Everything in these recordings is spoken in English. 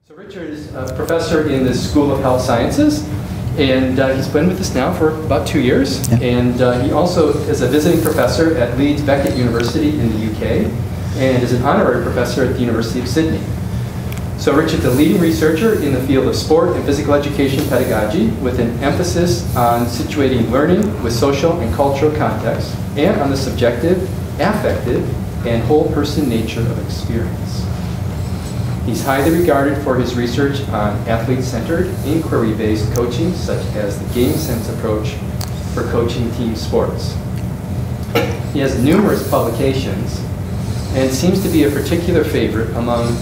So Richard is a professor in the School of Health Sciences, and he's been with us now for about 2 years. Yeah. And he also is a visiting professor at Leeds Beckett University in the UK, and is an honorary professor at the University of Sydney. So Richard's a leading researcher in the field of sport and physical education pedagogy, with an emphasis on situating learning with social and cultural context, and on the subjective, affective, and whole person nature of experience. He's highly regarded for his research on athlete-centered, inquiry-based coaching, such as the game sense approach for coaching team sports. He has numerous publications and seems to be a particular favorite among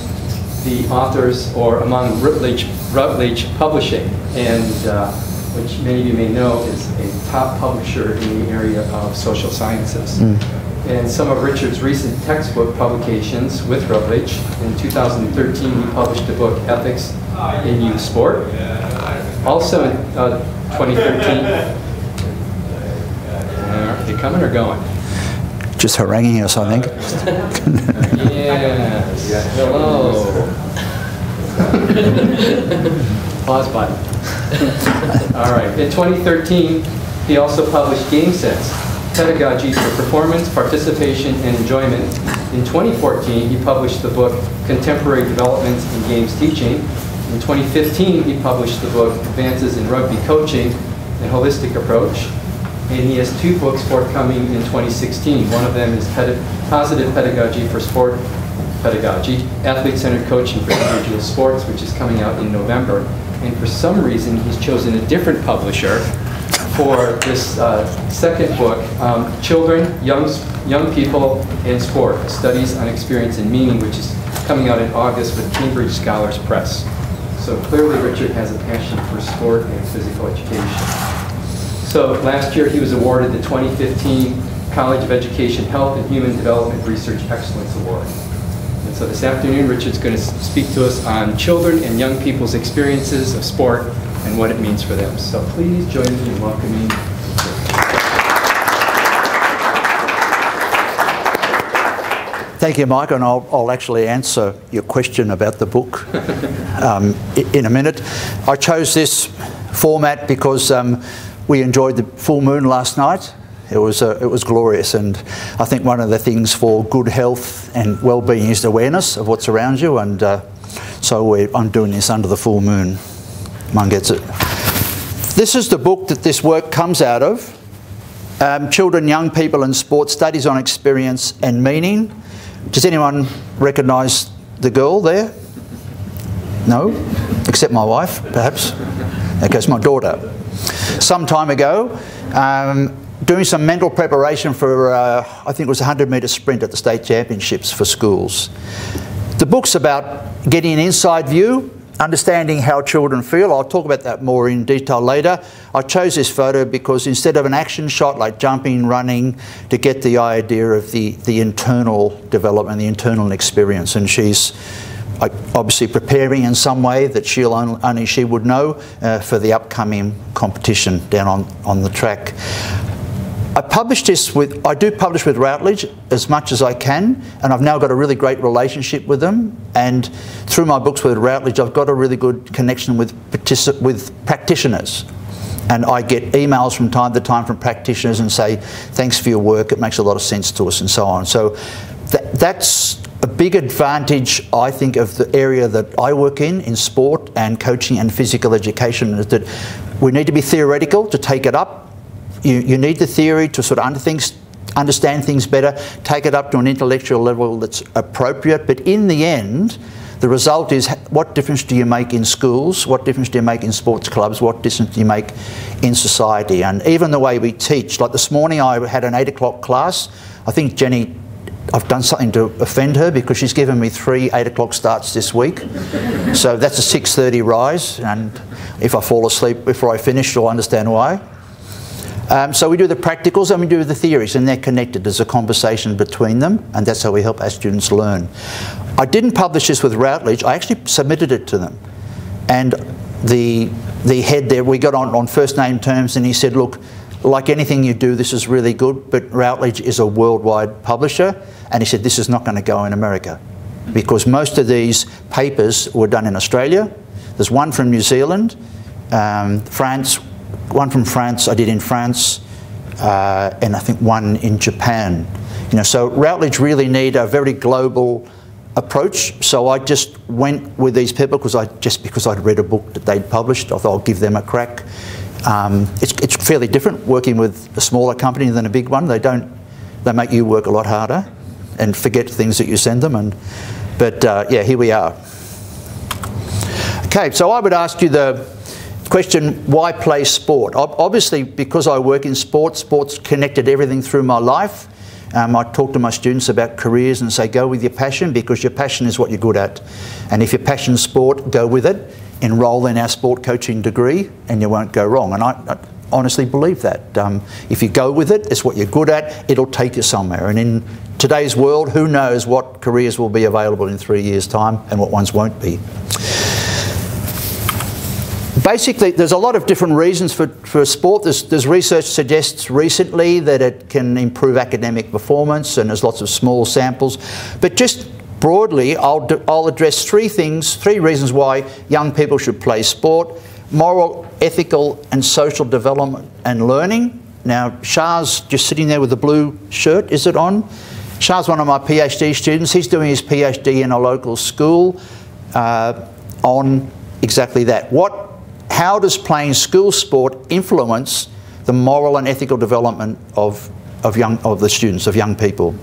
the authors, or among Routledge Publishing, and which many of you may know is a top publisher in the area of social sciences. And some of Richard's recent textbook publications with Routledge: in 2013 he published the book Ethics in Youth Sport. Also in 2013, are they coming or going? Just haranguing us, I think. Yes. Hello. Pause button. All right. In 2013, he also published Game Sense: Pedagogy for Performance, Participation, and Enjoyment. In 2014, he published the book Contemporary Developments in Games Teaching. In 2015, he published the book Advances in Rugby Coaching and Holistic Approach. And he has 2 books forthcoming in 2016. One of them is Positive Pedagogy for Sport Pedagogy, Athlete-Centered Coaching for Individual Sports, which is coming out in November. And for some reason, he's chosen a different publisher for this second book, Children, Young People, and Sport, Studies on Experience and Meaning, which is coming out in August with Cambridge Scholars Press. So clearly Richard has a passion for sport and physical education. So last year he was awarded the 2015 College of Education Health and Human Development Research Excellence Award. And so this afternoon Richard's going to speak to us on children and young people's experiences of sport and what it means for them. So please join me in welcoming Richard. Thank you, Mike, and I'll actually answer your question about the book in a minute. I chose this format because we enjoyed the full moon last night. It was glorious, and I think one of the things for good health and well-being is awareness of what's around you, and so I'm doing this under the full moon. One gets it. This is the book that this work comes out of. Children, Young People and Sport, Studies on Experience and Meaning. Does anyone recognise the girl there? No? Except my wife, perhaps? Okay, it's my daughter. Some time ago, doing some mental preparation for, I think it was a 100-metre sprint at the state championships for schools. The book's about getting an inside view, understanding how children feel. I'll talk about that more in detail later. I chose this photo because instead of an action shot like jumping, running, to get the idea of the internal development, the internal experience. And she's obviously preparing in some way that only she would know for the upcoming competition down on the track. I do publish with Routledge as much as I can, and I've now got a really great relationship with them. And through my books with Routledge, I've got a really good connection with practitioners. And I get emails from time to time from practitioners and say, thanks for your work, it makes a lot of sense to us, and so on. So that's a big advantage, I think, of the area that I work in sport and coaching and physical education, is that we need to be theoretical to take it up. You need the theory to sort of understand things better, take it up to an intellectual level that's appropriate, but in the end, the result is what difference do you make in schools, what difference do you make in sports clubs, what difference do you make in society. And even the way we teach, like this morning I had an 8 o'clock class. I think Jenny, I've done something to offend her because she's given me 3 8 o'clock starts this week. So that's a 6:30 rise, and if I fall asleep before I finish, you'll understand why. So we do the practicals and we do the theories, and they're connected. There's a conversation between them, and that's how we help our students learn. I didn't publish this with Routledge. I actually submitted it to them. And the head there, we got on first name terms, and he said, look, like anything you do, this is really good, but Routledge is a worldwide publisher, and he said, this is not going to go in America. because most of these papers were done in Australia. There's one from New Zealand, France, one from France I did in France, and I think one in Japan. So Routledge really need a very global approach. So I just went with these people because I'd read a book that they'd published. I thought I'll give them a crack. It's fairly different working with a smaller company than a big one. They make you work a lot harder and forget things that you send them. But yeah, here we are. Okay, so I would ask you the question, why play sport? Obviously, because I work in sports connected everything through my life. I talk to my students about careers and say, go with your passion, because your passion is what you're good at. And if your passion's sport, go with it. Enrol in our sport coaching degree and you won't go wrong. And I honestly believe that. If you go with it, it's what you're good at, it'll take you somewhere. And in today's world, who knows what careers will be available in 3 years' time and what ones won't be. Basically, there's a lot of different reasons for sport. There's research suggests recently that it can improve academic performance, and there's lots of small samples. But just broadly, I'll address three reasons why young people should play sport: moral, ethical and social development and learning. Now, Shah's just sitting there with the blue shirt. Is it on? Shah's one of my PhD students. He's doing his PhD in a local school on exactly that. How does playing school sport influence the moral and ethical development of the students, of young people?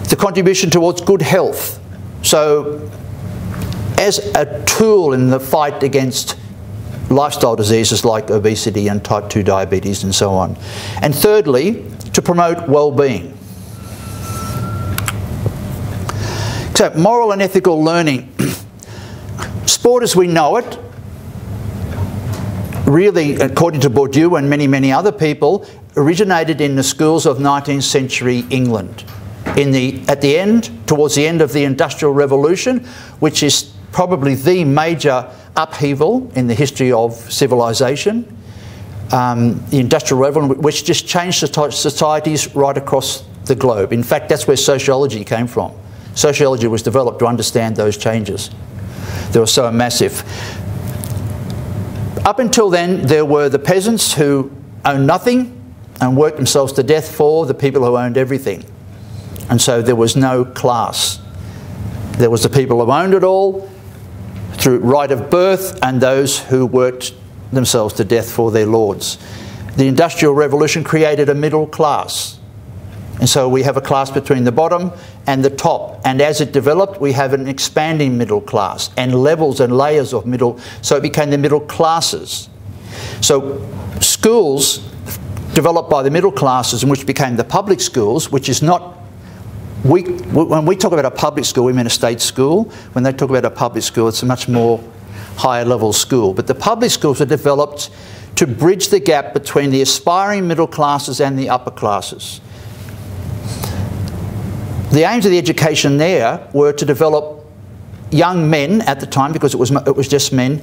The contribution towards good health. So, as a tool in the fight against lifestyle diseases like obesity and type 2 diabetes and so on. And thirdly, to promote well-being. So, moral and ethical learning. Sport as we know it, really, according to Bourdieu and many, many other people, originated in the schools of 19th century England. Towards the end of the Industrial Revolution, which is probably the major upheaval in the history of civilization. The Industrial Revolution, which just changed societies right across the globe. In fact, that's where sociology came from. Sociology was developed to understand those changes. They were so massive. Up until then, there were the peasants who owned nothing and worked themselves to death for the people who owned everything. And so there was no class. There was the people who owned it all through right of birth and those who worked themselves to death for their lords. The Industrial Revolution created a middle class. And so we have a class between the bottom and the top. And as it developed, we have an expanding middle class and levels and layers of middle. So it became the middle classes. So schools developed by the middle classes, and which became the public schools, which is not... when we talk about a public school, we mean a state school. When they talk about a public school, it's a much more higher level school. But the public schools were developed to bridge the gap between the aspiring middle classes and the upper classes. The aims of the education there were to develop young men at the time, because it was just men,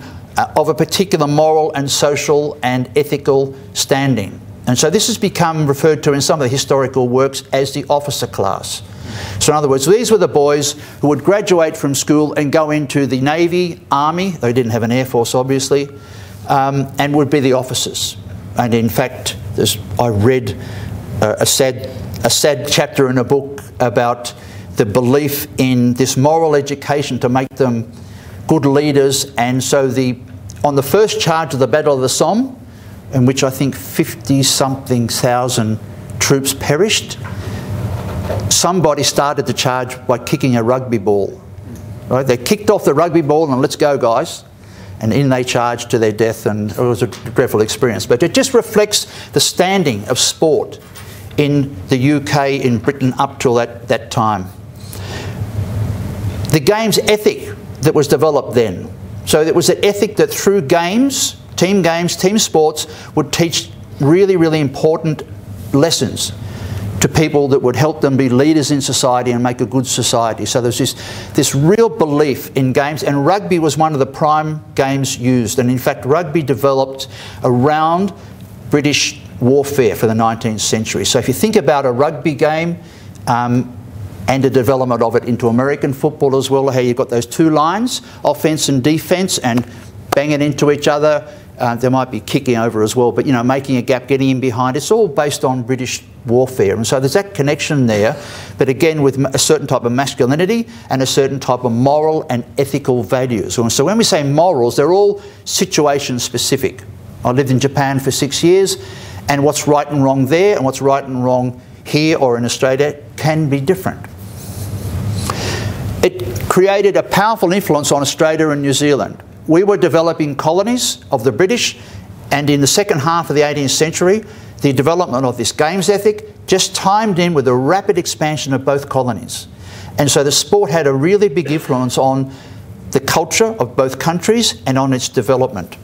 of a particular moral and social and ethical standing. And so this has become referred to in some of the historical works as the officer class. So in other words, these were the boys who would graduate from school and go into the Navy, Army, they didn't have an Air Force obviously, and would be the officers. And in fact, I read a sad chapter in a book about the belief in this moral education to make them good leaders. And so on the first charge of the Battle of the Somme, in which I think 50-something thousand troops perished, somebody started the charge by kicking a rugby ball. Right? They kicked off the rugby ball and let's go, guys. And in they charged to their death, and it was a dreadful experience. But it just reflects the standing of sport in the UK, in Britain, up till that time. The games ethic that was developed then. So it was an ethic that through games, team sports, would teach really, really important lessons to people that would help them be leaders in society and make a good society. So there's this real belief in games, and rugby was one of the prime games used. And in fact, rugby developed around British warfare for the 19th century. So if you think about a rugby game, and the development of it into American football as well, how you've got those two lines, offence and defence, and banging into each other. There might be kicking over as well, but, you know, making a gap, getting in behind. It's all based on British warfare. And so there's that connection there, but again with a certain type of masculinity and a certain type of moral and ethical values. And so when we say morals, they're all situation specific. I lived in Japan for 6 years, and what's right and wrong there and what's right and wrong here or in Australia can be different. It created a powerful influence on Australia and New Zealand. We were developing colonies of the British, and in the second half of the 18th century, the development of this games ethic just timed in with the rapid expansion of both colonies. And so the sport had a really big influence on the culture of both countries and on its development.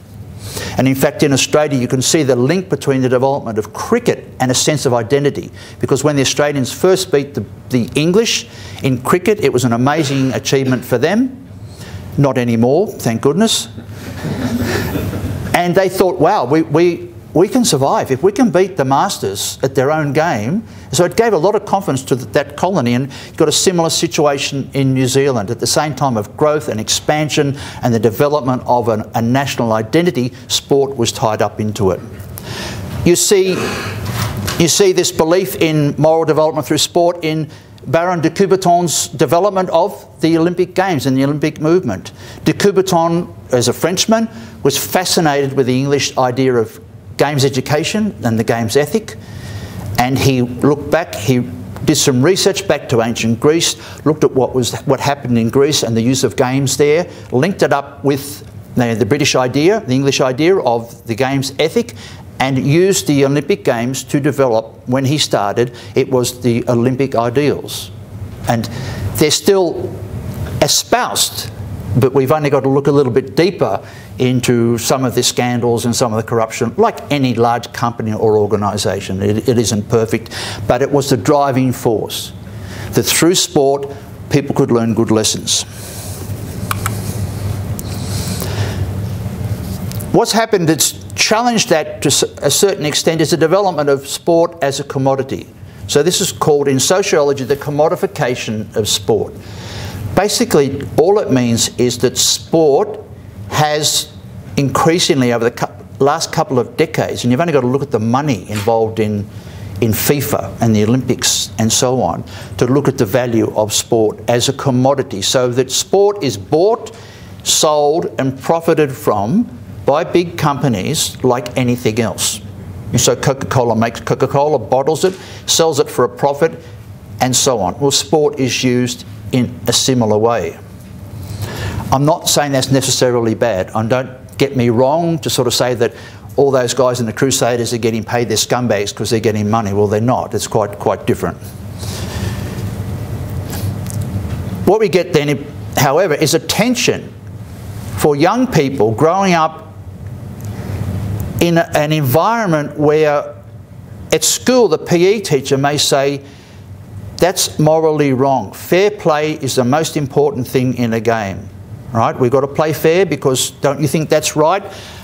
And in fact, in Australia, you can see the link between the development of cricket and a sense of identity. Because when the Australians first beat the English in cricket, it was an amazing achievement for them. Not anymore, thank goodness. And they thought, wow, we can survive if we can beat the Masters at their own game. So it gave a lot of confidence to that colony, and you've got a similar situation in New Zealand. At the same time of growth and expansion and the development of a national identity, sport was tied up into it. You see this belief in moral development through sport in Baron de Coubertin's development of the Olympic Games and the Olympic movement. De Coubertin, as a Frenchman, was fascinated with the English idea of games education and the games ethic, and he looked back, he did some research back to ancient Greece, looked at what happened in Greece and the use of games there, linked it up with the British idea, the English idea of the games ethic, and used the Olympic Games to develop, when he started, it was the Olympic ideals. And they're still espoused, but we've only got to look a little bit deeper into some of the scandals and some of the corruption, like any large company or organisation. It isn't perfect, but it was the driving force, that through sport, people could learn good lessons. What's happened that's challenged that to a certain extent is the development of sport as a commodity. So this is called in sociology the commodification of sport. Basically, all it means is that sport has increasingly over the last couple of decades, and you've only got to look at the money involved in FIFA and the Olympics and so on, to look at the value of sport as a commodity, so that sport is bought, sold and profited from by big companies like anything else. And so Coca-Cola makes Coca-Cola, bottles it, sells it for a profit, and so on. Well, sport is used in a similar way. I'm not saying that's necessarily bad, and don't get me wrong to sort of say that all those guys in the Crusaders are getting paid, they're scumbags because they're getting money. Well, they're not. It's quite different. What we get then, however, is a tension for young people growing up in an environment where at school the PE teacher may say, that's morally wrong. Fair play is the most important thing in a game. Right? We've got to play fair because don't you think that's right?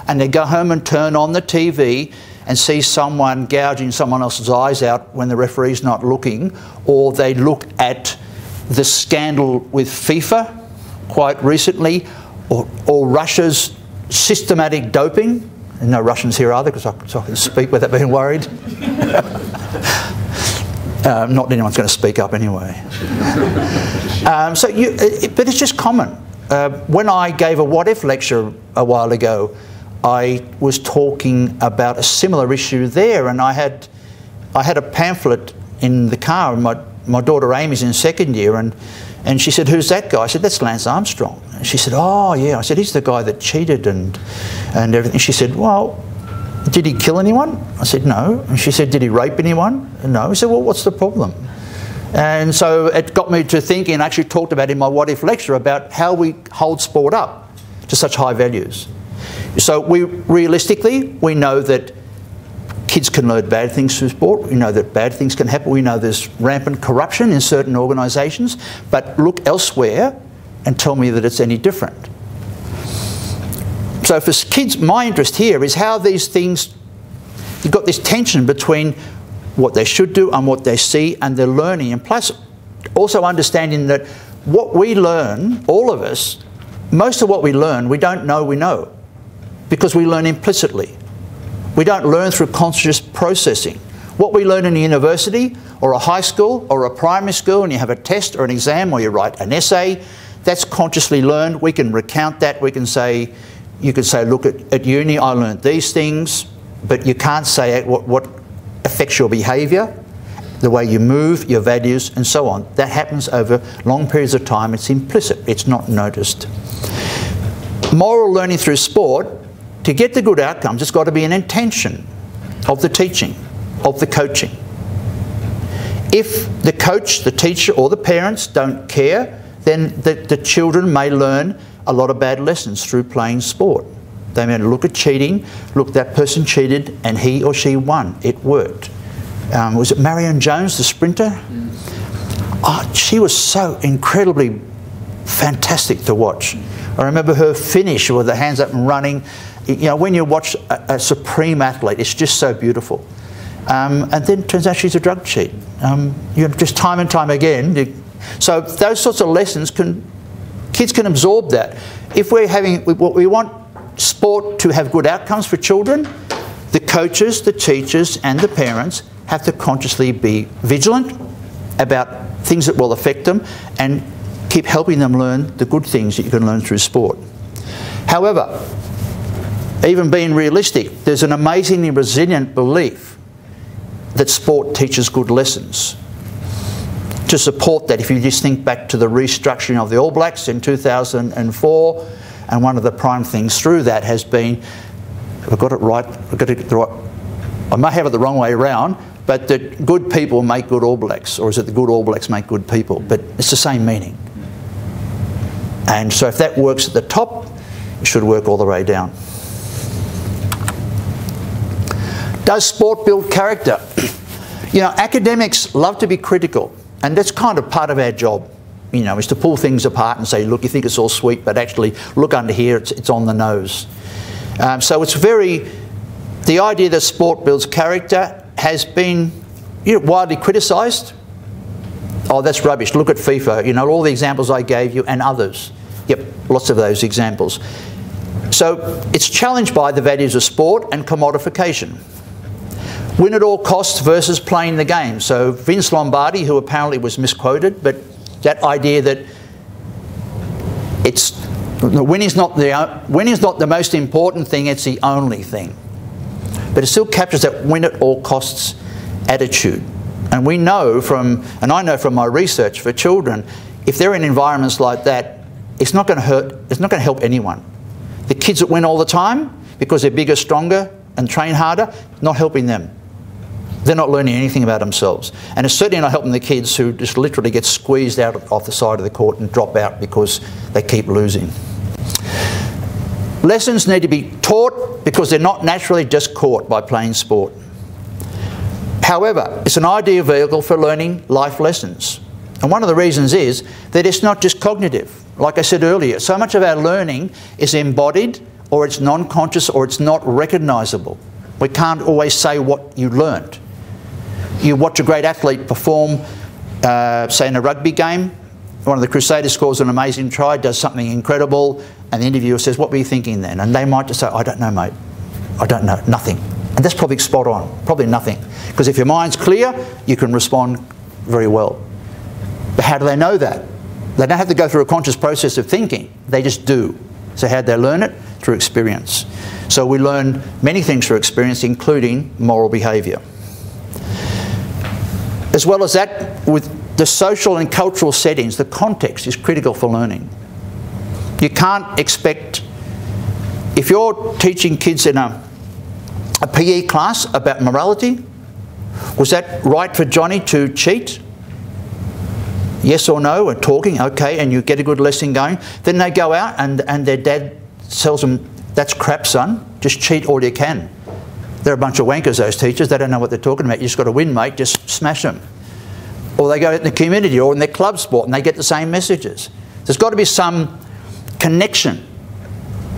And they go home and turn on the TV and see someone gouging someone else's eyes out when the referee's not looking, or they look at the scandal with FIFA quite recently, or Russia's systematic doping. And no Russians here either, because I can speak without being worried. Not that anyone's going to speak up anyway. But it's just common. When I gave a What If lecture a while ago, I was talking about a similar issue there, and I had a pamphlet in the car, and my daughter Amy's in second year, and she said, "Who's that guy?" I said, "That's Lance Armstrong." And she said, "Oh yeah." I said, "He's the guy that cheated and everything." She said, "Well, did he kill anyone?" I said, "No." And she said, "Did he rape anyone?" No. I said, "Well, what's the problem?" And so it got me to thinking, and I actually talked about in my What If lecture about how we hold sport up to such high values. So realistically, we know that kids can learn bad things through sport. We know that bad things can happen. We know there's rampant corruption in certain organisations. But look elsewhere and tell me that it's any different. So for kids, my interest here is how these things, you've got this tension between what they should do and what they see and their learning. And plus, Also understanding that what we learn, all of us, most of what we learn, we don't know we know, because we learn implicitly. We don't learn through conscious processing. What we learn in a university or a high school or a primary school, and you have a test or an exam or you write an essay, that's consciously learned. We can recount that. We can say, you could say, look, at uni I learned these things, but you can't say what affects your behaviour, the way you move, your values and so on. That happens over long periods of time. It's implicit. It's not noticed. Moral learning through sport, to get the good outcomes, it's got to be an intention of the teaching, of the coaching. If the coach, the teacher or the parents don't care, then the children may learn a lot of bad lessons through playing sport. They may look at cheating, look, that person cheated and he or she won. It worked. Was it Marion Jones, the sprinter? Oh, she was so incredibly fantastic to watch. I remember her finish with the hands up and running. You know, when you watch a supreme athlete, it's just so beautiful. And then it turns out she's a drug cheat. You know, just time and time again. So those sorts of lessons kids can absorb that. If we're having, what we want sport to have good outcomes for children, the coaches, the teachers and the parents have to consciously be vigilant about things that will affect them and keep helping them learn the good things that you can learn through sport. However, even being realistic, there's an amazingly resilient belief that sport teaches good lessons. To support that, if you just think back to the restructuring of the All Blacks in 2004, and one of the prime things through that has been, if I've got it right, I've got to get the right, I may have it the wrong way around, but that good people make good All Blacks, or is it the good All Blacks make good people? But it's the same meaning. And so if that works at the top, it should work all the way down. Does sport build character? You know, academics love to be critical, and that's kind of part of our job, you know, is to pull things apart and say, look, you think it's all sweet, but actually look under here, it's on the nose. So it's the idea that sport builds character has been, you know, widely criticised. Oh, that's rubbish. Look at FIFA, you know, all the examples I gave you and others. Yep, lots of those examples. So it's challenged by the values of sport and commodification. Win at all costs versus playing the game. So Vince Lombardi, who apparently was misquoted, but that idea that winning is not the most important thing, it's the only thing. But it still captures that win at all costs attitude. And we know from, and I know from my research for children, if they're in environments like that, it's not going to hurt, it's not going to help anyone. The kids that win all the time because they're bigger, stronger and train harder, not helping them. They're not learning anything about themselves. And it's certainly not helping the kids who just literally get squeezed out off the side of the court and drop out because they keep losing. Lessons need to be taught because they're not naturally just caught by playing sport. However, it's an ideal vehicle for learning life lessons. And one of the reasons is that it's not just cognitive. Like I said earlier, so much of our learning is embodied, or it's non-conscious, or it's not recognisable. We can't always say what you learnt. You watch a great athlete perform, say in a rugby game, one of the Crusaders scores an amazing try, does something incredible, and the interviewer says, what were you thinking then? And they might just say, I don't know, mate. I don't know, nothing. And that's probably spot on, probably nothing. Because if your mind's clear, you can respond very well. But how do they know that? They don't have to go through a conscious process of thinking, they just do. So how do they learn it? Through experience. So we learn many things through experience, including moral behaviour. As well as that, with the social and cultural settings, the context is critical for learning. You can't expect, if you're teaching kids in a PE class about morality, was that right for Johnny to cheat? Yes or no, and talking, okay, and you get a good lesson going. Then they go out and their dad tells them, that's crap, son, just cheat all you can. They're a bunch of wankers, those teachers. They don't know what they're talking about. You just got to win, mate. Just smash them. Or they go in the community or in their club sport and they get the same messages. There's got to be some connection.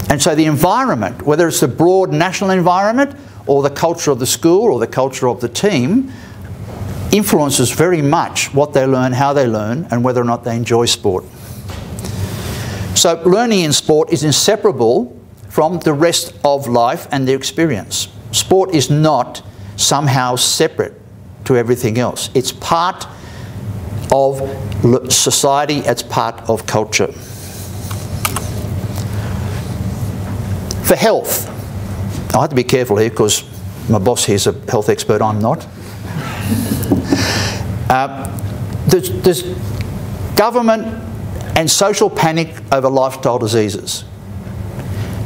And so the environment, whether it's the broad national environment or the culture of the school or the culture of the team, influences very much what they learn, how they learn, and whether or not they enjoy sport. So learning in sport is inseparable from the rest of life and their experience. Sport is not somehow separate to everything else. It's part of society, it's part of culture. For health, I have to be careful here because my boss here is a health expert, I'm not. There's government and social panic over lifestyle diseases.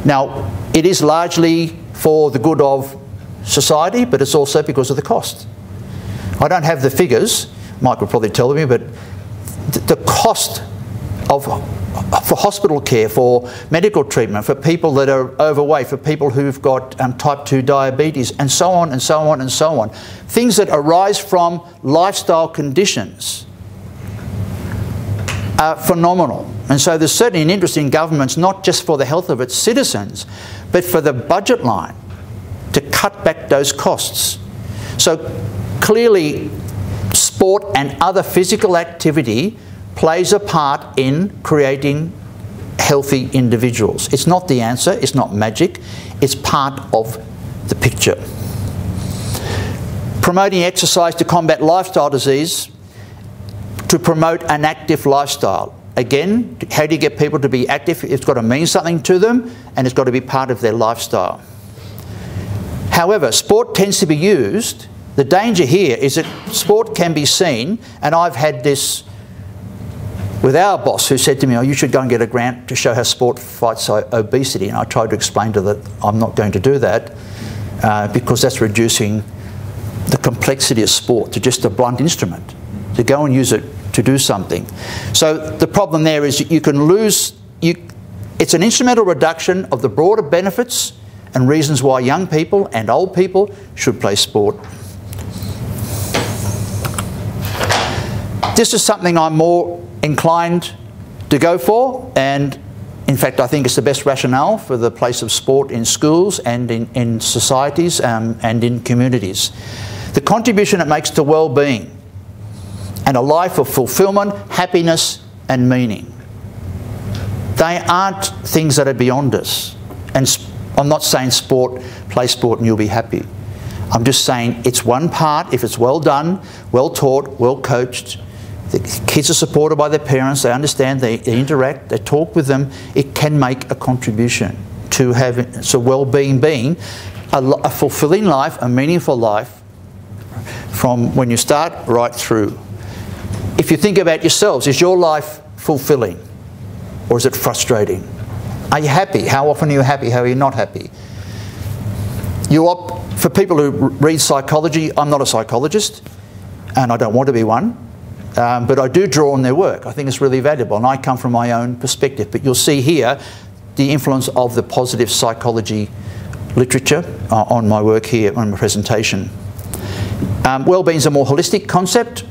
Now, it is largely for the good of society, but it's also because of the cost. I don't have the figures, Mike will probably tell me, but the cost for hospital care, for medical treatment, for people that are overweight, for people who've got type 2 diabetes, and so on and so on and so on. Things that arise from lifestyle conditions are phenomenal. And so there's certainly an interest in governments, not just for the health of its citizens, but for the budget line, to cut back those costs. So clearly, sport and other physical activity plays a part in creating healthy individuals. It's not the answer, it's not magic, it's part of the picture. Promoting exercise to combat lifestyle disease, to promote an active lifestyle. Again, how do you get people to be active? It's got to mean something to them and it's got to be part of their lifestyle. However, sport tends to be used. The danger here is that sport can be seen, and I've had this with our boss who said to me, oh, you should go and get a grant to show how sport fights obesity. And I tried to explain to her that I'm not going to do that because that's reducing the complexity of sport to just a blunt instrument, to go and use it to do something. So the problem there is you can lose, it's an instrumental reduction of the broader benefits and reasons why young people and old people should play sport. This is something I'm more inclined to go for, and in fact I think it's the best rationale for the place of sport in schools and in societies and in communities. The contribution it makes to well-being and a life of fulfilment, happiness and meaning. They aren't things that are beyond us. And I'm not saying play sport and you'll be happy. I'm just saying it's one part, if it's well done, well taught, well coached, the kids are supported by their parents, they understand, they interact, they talk with them, it can make a contribution to having, so well-being being a fulfilling life, a meaningful life from when you start right through. If you think about yourselves, is your life fulfilling or is it frustrating? Are you happy? How often are you happy? How are you not happy? For people who read psychology, I'm not a psychologist and I don't want to be one. But I do draw on their work. I think it's really valuable, and I come from my own perspective. But you'll see here the influence of the positive psychology literature on my work here, on my presentation. Wellbeing is a more holistic concept,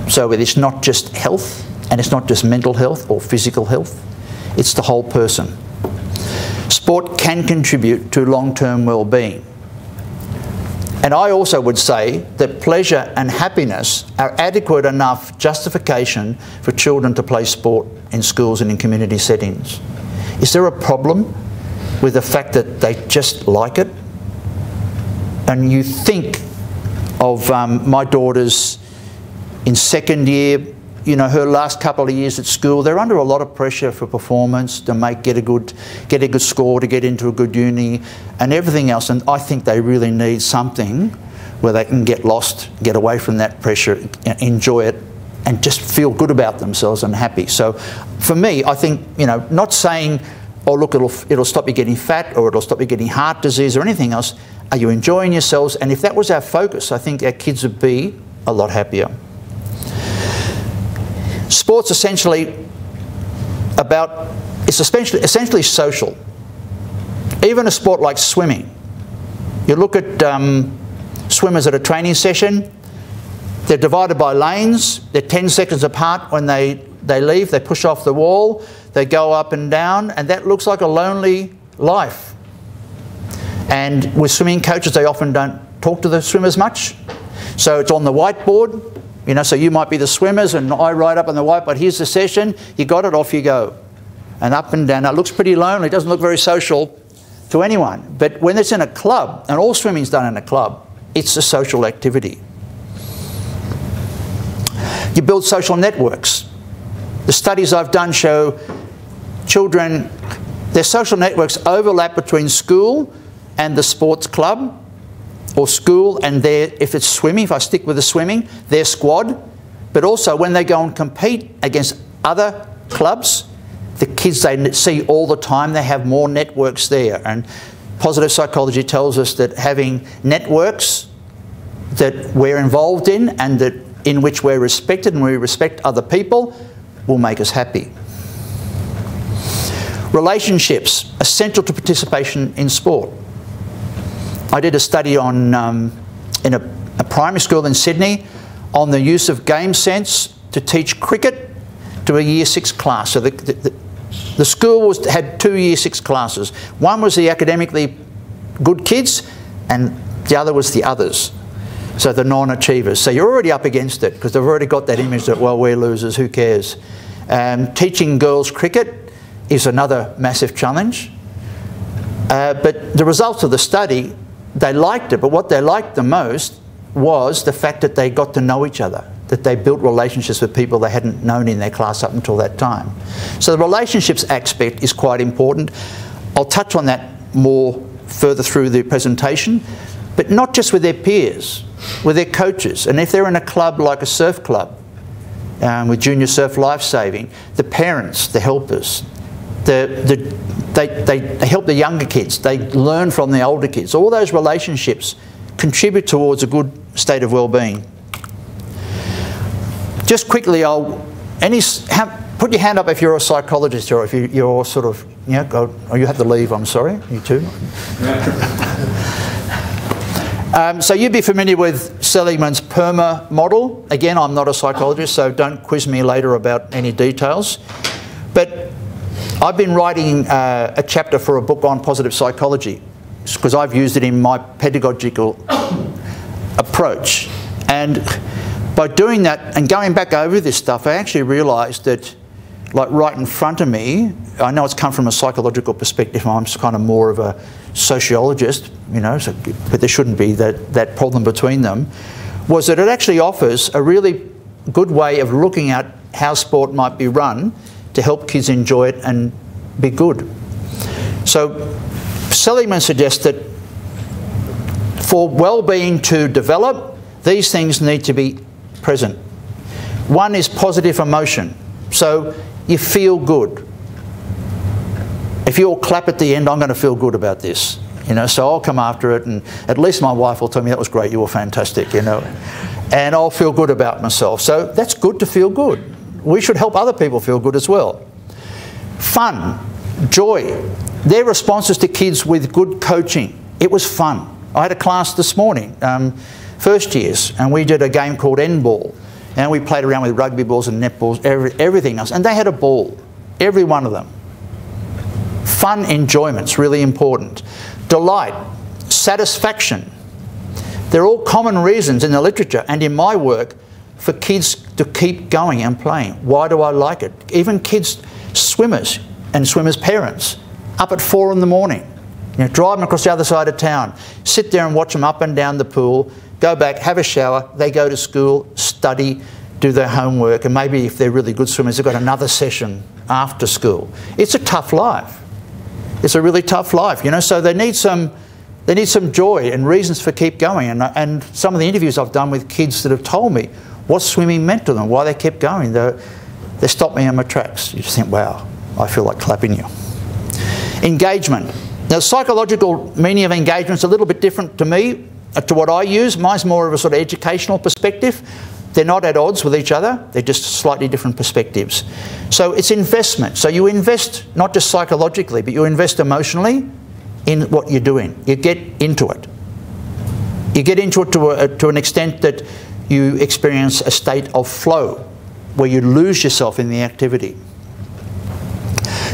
so it's not just health, and it's not just mental health or physical health. It's the whole person. Sport can contribute to long-term well-being. And I also would say that pleasure and happiness are adequate enough justification for children to play sport in schools and in community settings. Is there a problem with the fact that they just like it? And you think of my daughter's in second year, you know, her last couple of years at school, they're under a lot of pressure for performance, to get a good score, to get into a good uni and everything else. And I think they really need something where they can get lost, get away from that pressure, enjoy it and just feel good about themselves and happy. So for me, I think, you know, not saying, oh look, it'll stop you getting fat or it'll stop you getting heart disease or anything else. Are you enjoying yourselves? And if that was our focus, I think our kids would be a lot happier. Sport's essentially essentially social. Even a sport like swimming. You look at swimmers at a training session, they're divided by lanes, they're 10 seconds apart when they leave, they push off the wall, they go up and down, and that looks like a lonely life. And with swimming coaches, they often don't talk to the swimmers much. So it's on the whiteboard, you know, so you might be the swimmers and I write up on the whiteboard, here's the session, you got it, off you go. And up and down. Now, it looks pretty lonely, it doesn't look very social to anyone. But when it's in a club, and all swimming's done in a club, it's a social activity. You build social networks. The studies I've done show children, their social networks overlap between school and the sports club, or school and their, if it's swimming, if I stick with the swimming, their squad. But also when they go and compete against other clubs, the kids they see all the time, they have more networks there. And positive psychology tells us that having networks that we're involved in and that in which we're respected and we respect other people will make us happy. Relationships, essential to participation in sport. I did a study on, in a primary school in Sydney on the use of game sense to teach cricket to a Year 6 class. So the school had 2 Year 6 classes. One was the academically good kids and the other was the others. So the non-achievers. So you're already up against it because they've already got that image that, well, we're losers, who cares? Teaching girls cricket is another massive challenge. But the results of the study, they liked it, but what they liked the most was the fact that they got to know each other, that they built relationships with people they hadn't known in their class up until that time. So the relationships aspect is quite important. I'll touch on that more further through the presentation, but not just with their peers, with their coaches. And if they're in a club like a surf club, with Junior Surf Lifesaving, the parents, the helpers, they help the younger kids, they learn from the older kids. All those relationships contribute towards a good state of well-being. Just quickly, put your hand up if you're a psychologist or if you're sort of, you know, oh, you have to leave, I'm sorry, you too. So you'd be familiar with Seligman's PERMA model. Again, I'm not a psychologist, so don't quiz me later about any details. But I've been writing a chapter for a book on positive psychology because I've used it in my pedagogical approach. And by doing that and going back over this stuff, I actually realised that, like right in front of me, I know it's come from a psychological perspective, I'm kind of more of a sociologist, you know, so, but there shouldn't be that problem between them, was that it actually offers a really good way of looking at how sport might be run to help kids enjoy it and be good. So Seligman suggests that for well-being to develop, these things need to be present. One is positive emotion. So you feel good. If you all clap at the end, I'm going to feel good about this. You know, so I'll come after it and at least my wife will tell me that was great, you were fantastic, you know. And I'll feel good about myself. So that's good to feel good. We should help other people feel good as well. Fun, joy. Their responses to kids with good coaching. It was fun. I had a class this morning, first years, and we did a game called N-ball. And we played around with rugby balls and netballs, everything else. And they had a ball, every one of them. Fun, enjoyment's really important. Delight, satisfaction. They're all common reasons in the literature and in my work for kids to keep going and playing. Why do I like it? Even kids, swimmers and swimmers' parents, up at 4 in the morning, you know, drive them across the other side of town, sit there and watch them up and down the pool, go back, have a shower, they go to school, study, do their homework, and maybe if they're really good swimmers, they've got another session after school. It's a tough life. It's a really tough life, you know, so they need some joy and reasons for keep going. And some of the interviews I've done with kids that have told me what swimming meant to them, why they kept going, they stopped me in my tracks. You just think, wow, I feel like clapping you. Engagement. Now, the psychological meaning of engagement is a little bit different to me, to what I use. Mine's more of a sort of educational perspective. They're not at odds with each other, they're just slightly different perspectives. So it's investment. So you invest not just psychologically, but you invest emotionally in what you're doing. You get into it. You get into it to an extent that you experience a state of flow, where you lose yourself in the activity.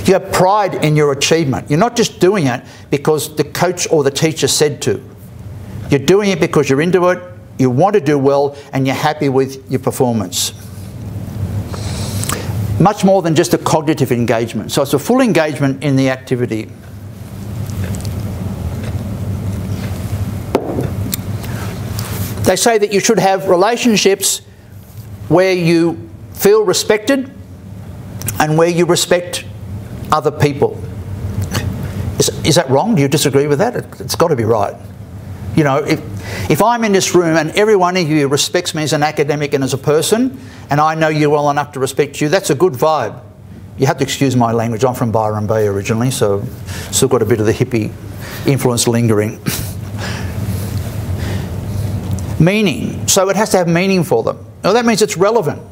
You have pride in your achievement. You're not just doing it because the coach or the teacher said to. You're doing it because you're into it, you want to do well, and you're happy with your performance. Much more than just a cognitive engagement. So it's a full engagement in the activity. They say that you should have relationships where you feel respected and where you respect other people. Is that wrong? Do you disagree with that? It's got to be right. You know, if I'm in this room and every one of you respects me as an academic and as a person, and I know you well enough to respect you, that's a good vibe. You have to excuse my language. I'm from Byron Bay originally, so still got a bit of the hippie influence lingering. Meaning. So it has to have meaning for them. Now that means it's relevant.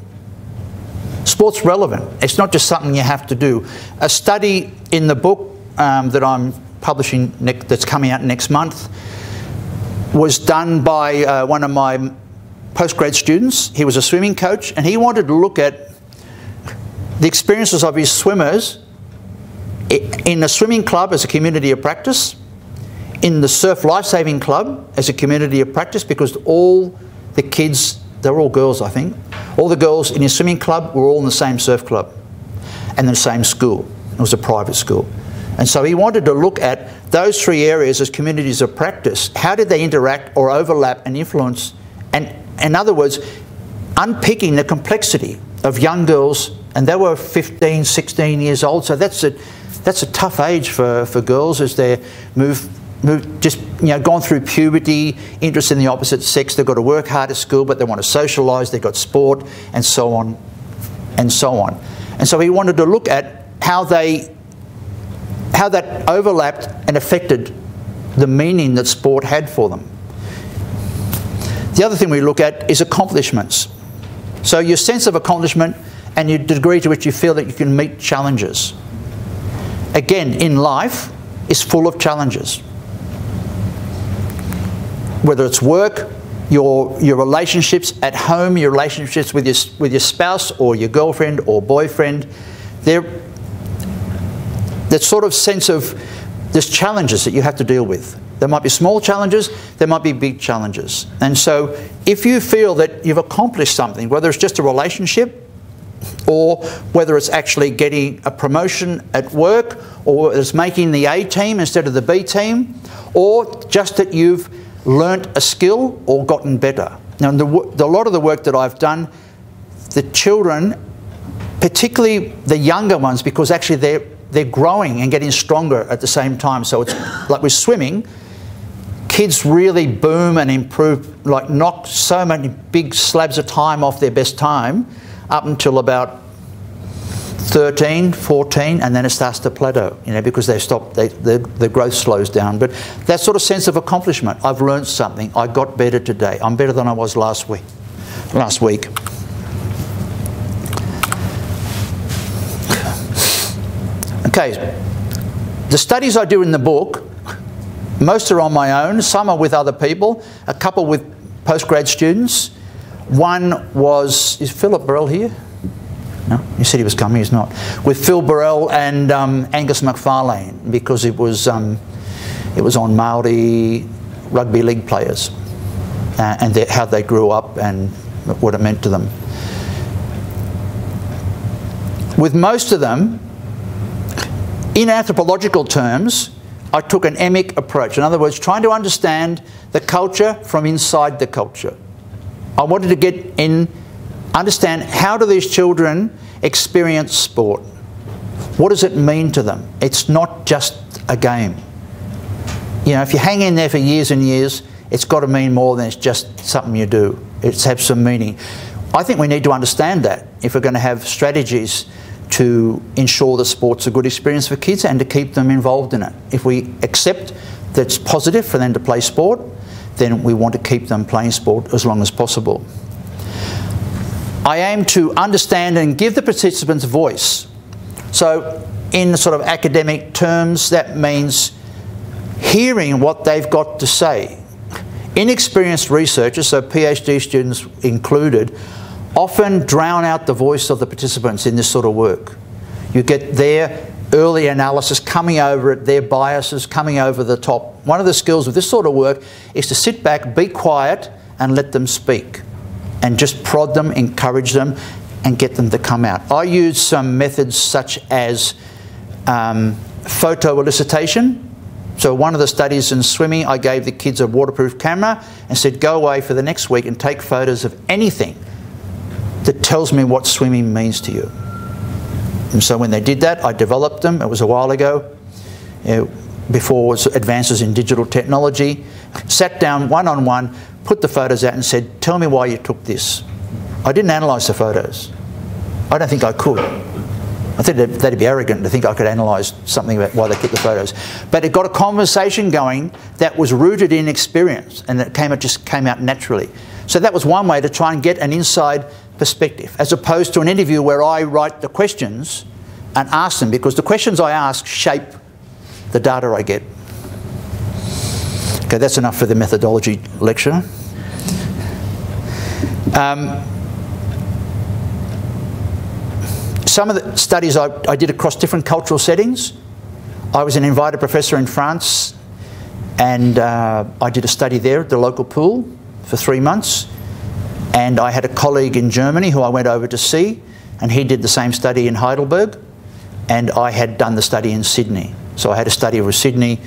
Sport's relevant. It's not just something you have to do. A study in the book that I'm publishing, that's coming out next month, was done by one of my postgrad students. He was a swimming coach, and he wanted to look at the experiences of his swimmers in a swimming club as a community of practice, in the Surf Lifesaving Club as a community of practice, because all the kids, they were all girls I think, all the girls in his swimming club were all in the same surf club and the same school. It was a private school. And so he wanted to look at those three areas as communities of practice. How did they interact or overlap and influence? And in other words, unpicking the complexity of young girls, and they were 15, 16 years old, so that's a tough age for girls as they just, you know, gone through puberty, interest in the opposite sex. They've got to work hard at school, but they want to socialise. They've got sport, and so on, and so on. And so he wanted to look at how that overlapped and affected the meaning that sport had for them. The other thing we look at is accomplishments. So your sense of accomplishment and your degree to which you feel that you can meet challenges. Again, in life is full of challenges. Whether it's work, your relationships at home, your relationships with your spouse or your girlfriend or boyfriend, that sort of sense of there's challenges that you have to deal with. There might be small challenges, there might be big challenges. And so if you feel that you've accomplished something, whether it's just a relationship or whether it's actually getting a promotion at work, or whether it's making the A team instead of the B team, or just that you've learnt a skill or gotten better. Now, a lot of the work that I've done, the children, particularly the younger ones, because actually they're growing and getting stronger at the same time. So it's like with swimming, kids really boom and improve, like knock so many big slabs of time off their best time up until about 13, 14, and then it starts to plateau, you know, because the growth slows down. But that sort of sense of accomplishment, I've learned something, I got better today, I'm better than I was last week. Okay, the studies I do in the book, most are on my own, some are with other people, a couple with postgrad students. One was, is Philip Burrell here? No, he said he was coming, he's not. With Phil Burrell and Angus McFarlane, because it was on Māori rugby league players and how they grew up and what it meant to them. With most of them, in anthropological terms, I took an emic approach. In other words, trying to understand the culture from inside the culture. I wanted to understand how do these children experience sport? What does it mean to them? It's not just a game. You know, if you hang in there for years and years, it's got to mean more than it's just something you do. It's have some meaning. I think we need to understand that if we're going to have strategies to ensure that sport's a good experience for kids and to keep them involved in it. If we accept that it's positive for them to play sport, then we want to keep them playing sport as long as possible. I aim to understand and give the participants voice. So in sort of academic terms, that means hearing what they've got to say. Inexperienced researchers, so PhD students included, often drown out the voice of the participants in this sort of work. You get their early analysis coming over it, their biases coming over the top. One of the skills of this sort of work is to sit back, be quiet, and let them speak. And just prod them, encourage them, and get them to come out. I use some methods such as photo elicitation. So one of the studies in swimming, I gave the kids a waterproof camera and said, go away for the next week and take photos of anything that tells me what swimming means to you. And so when they did that, I developed them. It was a while ago, before advances in digital technology. Sat down one-on-one, put the photos out and said, tell me why you took this. I didn't analyse the photos. I don't think I could. I think that'd be arrogant to think I could analyse something about why they took the photos. But it got a conversation going that was rooted in experience, and it just came out naturally. So that was one way to try and get an inside perspective, as opposed to an interview where I write the questions and ask them, because the questions I ask shape the data I get. Okay, that's enough for the methodology lecture. Some of the studies I did across different cultural settings. I was an invited professor in France, and I did a study there at the local pool for 3 months. And I had a colleague in Germany who I went over to see, and he did the same study in Heidelberg, and I had done the study in Sydney. So I had a study with Sydney,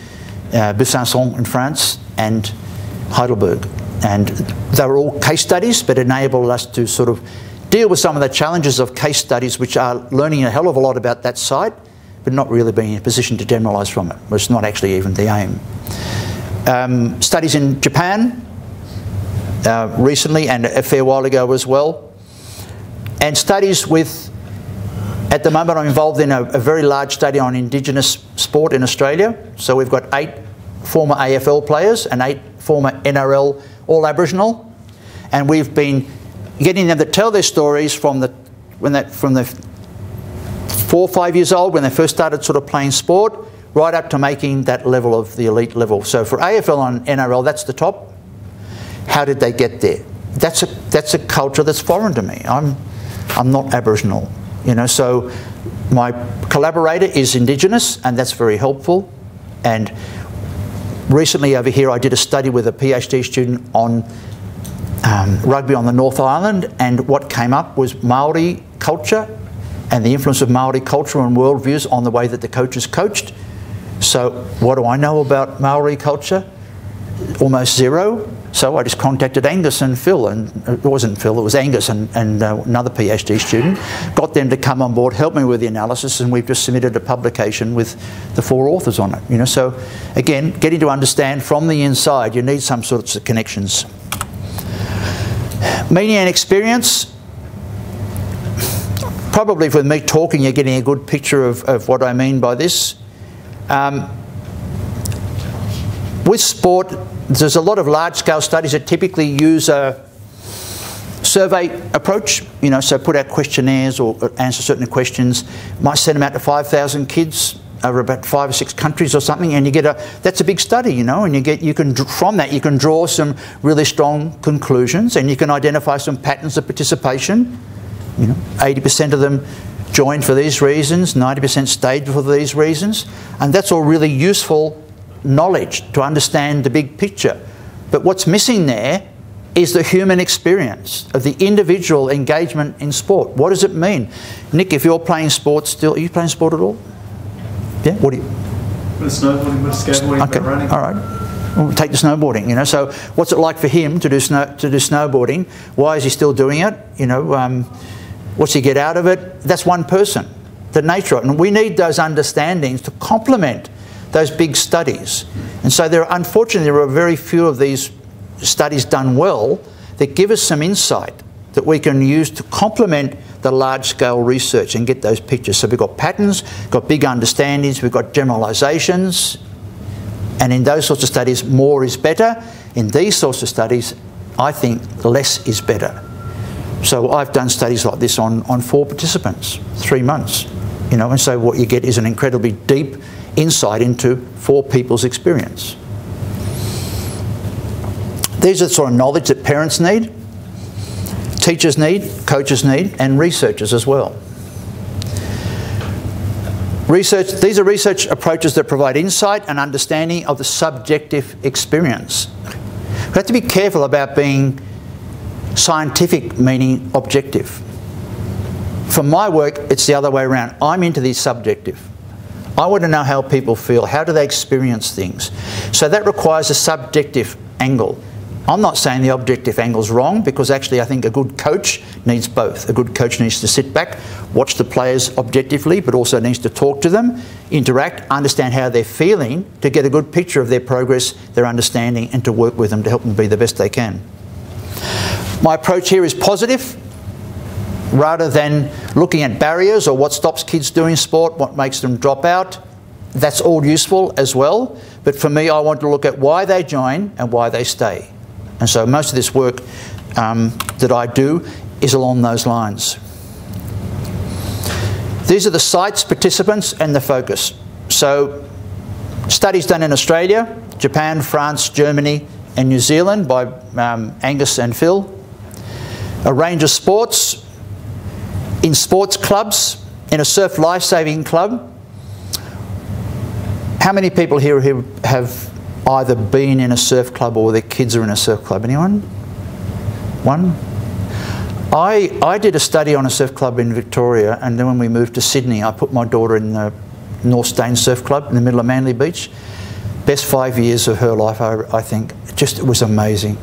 Besançon in France, and Heidelberg. And they were all case studies, but enabled us to sort of deal with some of the challenges of case studies, which are learning a hell of a lot about that site, but not really being in a position to generalise from it. It's not actually even the aim. Studies in Japan, recently, and a fair while ago as well. And studies with, at the moment I'm involved in a very large study on Indigenous sport in Australia. So we've got 8 former AFL players and 8 former NRL all Aboriginal. And we've been getting them to tell their stories from the 4 or 5 years old, when they first started sort of playing sport, right up to making that level of the elite level. So for AFL and NRL, that's the top. How did they get there? That's a culture that's foreign to me. I'm not Aboriginal, you know. So my collaborator is Indigenous, and that's very helpful. And recently over here, I did a study with a PhD student on rugby on the North Island, and what came up was Maori culture and the influence of Maori culture and worldviews on the way that the coaches coached. So what do I know about Maori culture? Almost zero. So I just contacted Angus and Phil, and it wasn't Phil, it was Angus and another PhD student, got them to come on board, help me with the analysis, and we've just submitted a publication with the 4 authors on it. You know, so again, getting to understand from the inside, you need some sorts of connections. Meaning and experience. Probably with me talking, you're getting a good picture of what I mean by this. With sport, there's a lot of large-scale studies that typically use a survey approach, you know, so put out questionnaires or answer certain questions, might send them out to 5,000 kids over about 5 or 6 countries or something, and you get that's a big study, you know, and from that you can draw some really strong conclusions, and you can identify some patterns of participation. You know, 80% of them joined for these reasons, 90% stayed for these reasons, and that's all really useful knowledge to understand the big picture. But what's missing there is the human experience of the individual engagement in sport. What does it mean? Nick, if you're playing sport still, are you playing sport at all? Yeah? What do you? Bit of snowboarding, bit of skateboarding, okay. Bit of running. All right. We'll take the snowboarding, you know. So what's it like for him to do snowboarding? Why is he still doing it? You know, what's he get out of it? That's one person, the nature of it. And we need those understandings to complement those big studies. And so unfortunately, there are very few of these studies done well that give us some insight that we can use to complement the large-scale research and get those pictures. So we've got patterns, got big understandings, we've got generalisations, and in those sorts of studies, more is better. In these sorts of studies, I think less is better. So I've done studies like this on 4 participants, 3 months, you know, and so what you get is an incredibly deep insight into 4 people's experience. These are the sort of knowledge that parents need, teachers need, coaches need, and researchers as well. These are research approaches that provide insight and understanding of the subjective experience. We have to be careful about being scientific, meaning objective. For my work, it's the other way around. I'm into the subjective. I want to know how people feel. How do they experience things? So that requires a subjective angle. I'm not saying the objective angle's wrong, because actually I think a good coach needs both. A good coach needs to sit back, watch the players objectively, but also needs to talk to them, interact, understand how they're feeling, to get a good picture of their progress, their understanding, and to work with them to help them be the best they can. My approach here is positive, rather than looking at barriers or what stops kids doing sport, what makes them drop out. That's all useful as well, but for me I want to look at why they join and why they stay. And so most of this work that I do is along those lines. These are the sites, participants and the focus. So studies done in Australia, Japan, France, Germany and New Zealand by Angus and Phil. A range of sports, in sports clubs, in a surf lifesaving club. How many people here have either been in a surf club or their kids are in a surf club? Anyone? One? I did a study on a surf club in Victoria, and then when we moved to Sydney, I put my daughter in the North Staines Surf Club in the middle of Manly Beach. Best 5 years of her life, I think. It was amazing.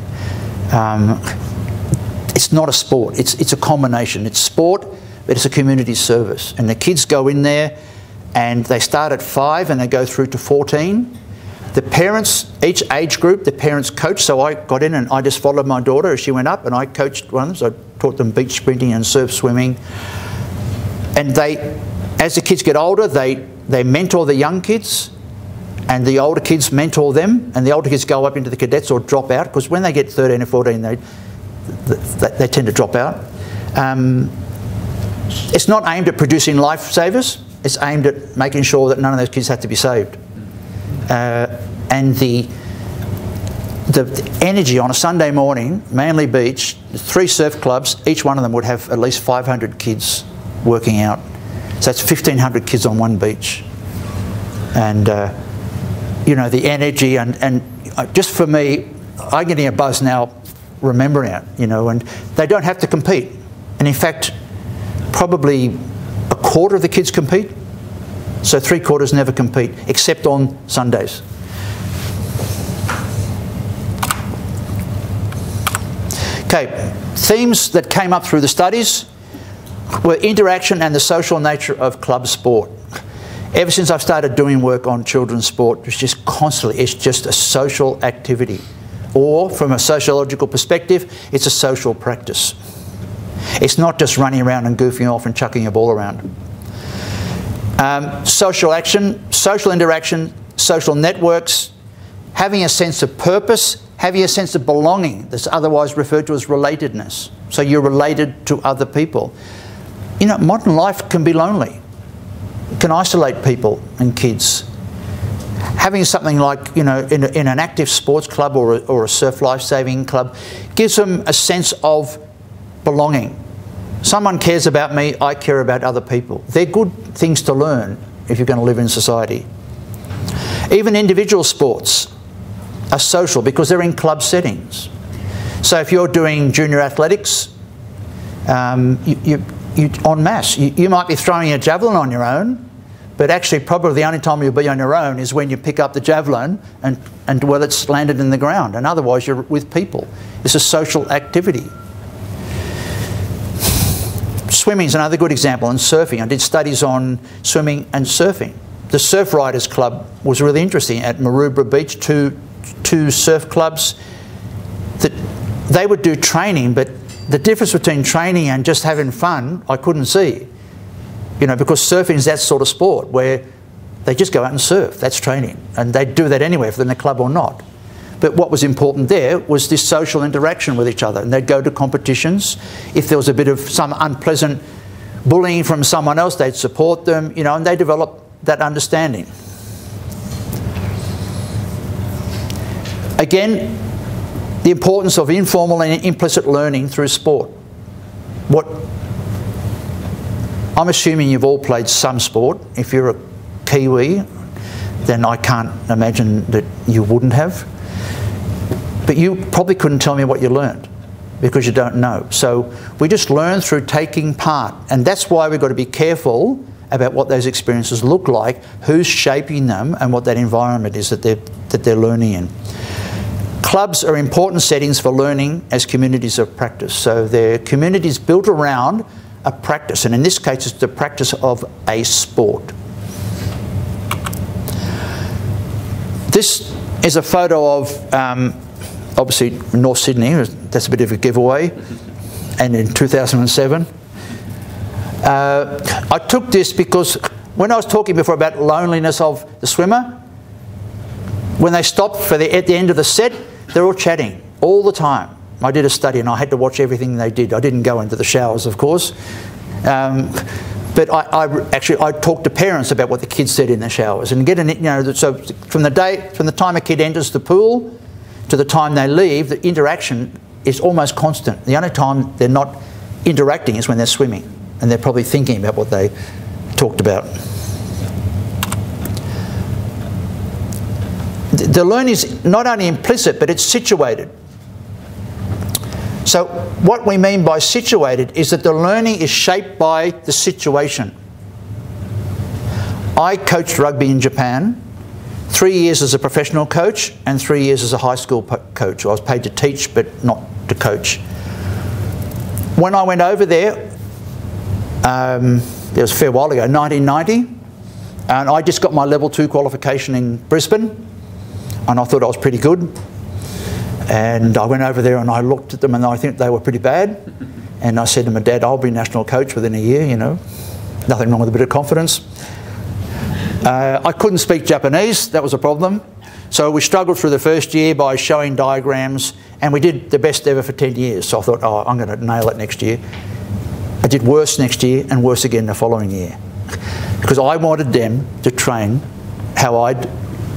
It's not a sport, it's a combination. It's sport, but it's a community service. And the kids go in there and they start at 5 and they go through to 14. The parents, each age group, the parents coach. So I got in and I just followed my daughter as she went up, and I coached one of them. So I taught them beach sprinting and surf swimming. And they, as the kids get older, they mentor the young kids, and the older kids mentor them, and the older kids go up into the cadets or drop out, because when they get 13 or 14, they tend to drop out. It's not aimed at producing lifesavers. It's aimed at making sure that none of those kids have to be saved. And the energy on a Sunday morning, Manly Beach, 3 surf clubs, each one of them would have at least 500 kids working out. So that's 1,500 kids on one beach. And, you know, the energy and just for me, I'm getting a buzz now remembering it, you know, and they don't have to compete. And in fact, probably a quarter of the kids compete. So 3/4 never compete, except on Sundays. Okay, themes that came up through the studies were interaction and the social nature of club sport. Ever since I've started doing work on children's sport, it's just constantly, it's just a social activity. Or from a sociological perspective, it's a social practice. It's not just running around and goofing off and chucking a ball around. Social action, social interaction, social networks, having a sense of purpose, having a sense of belonging that's otherwise referred to as relatedness. So you're related to other people. You know, modern life can be lonely. It can isolate people and kids. Having something like, you know, in an active sports club or a surf life-saving club gives them a sense of belonging. Someone cares about me, I care about other people. They're good things to learn if you're going to live in society. Even individual sports are social because they're in club settings. So if you're doing junior athletics, you en masse, you might be throwing a javelin on your own, but actually probably the only time you'll be on your own is when you pick up the javelin and well, it's landed in the ground, and otherwise you're with people. It's a social activity. Swimming is another good example, and surfing. I did studies on swimming and surfing. The Surf Riders Club was really interesting at Maroubra Beach, two surf clubs. That they would do training, but the difference between training and just having fun, I couldn't see. You know, because surfing is that sort of sport where they just go out and surf. That's training. And they'd do that anyway, if they're in the club or not. But what was important there was this social interaction with each other. And they'd go to competitions. If there was a bit of some unpleasant bullying from someone else, they'd support them, you know, and they developed that understanding. Again, the importance of informal and implicit learning through sport. I'm assuming you've all played some sport. If you're a Kiwi, then I can't imagine that you wouldn't have. but you probably couldn't tell me what you learned because you don't know. So we just learn through taking part, and that's why we've got to be careful about what those experiences look like, who's shaping them, and what that environment is that they're learning in. Clubs are important settings for learning as communities of practice. So they're communities built around a practice, and in this case it's the practice of a sport. This is a photo of, obviously, North Sydney. That's a bit of a giveaway. And in 2007. I took this because when I was talking before about loneliness of the swimmer, when they stopped at the end of the set, they're all chatting all the time. I did a study and I had to watch everything they did. I didn't go into the showers, of course. But I talked to parents about what the kids said in the showers and so from the time a kid enters the pool to the time they leave, the interaction is almost constant. The only time they're not interacting is when they're swimming, and they're probably thinking about what they talked about. The learning is not only implicit, but it's situated. So what we mean by situated is that the learning is shaped by the situation. I coached rugby in Japan, 3 years as a professional coach and 3 years as a high school coach. I was paid to teach but not to coach. When I went over there, it was a fair while ago, 1990, and I just got my level 2 qualification in Brisbane, and I thought I was pretty good. And I went over there and I looked at them and I think they were pretty bad. And I said to my dad, I'll be national coach within a year, you know. Nothing wrong with a bit of confidence. I couldn't speak Japanese, that was a problem. So we struggled through the first year by showing diagrams, and we did the best ever for 10 years. So I thought, oh, I'm going to nail it next year. I did worse next year and worse again the following year. Because I wanted them to train how I'd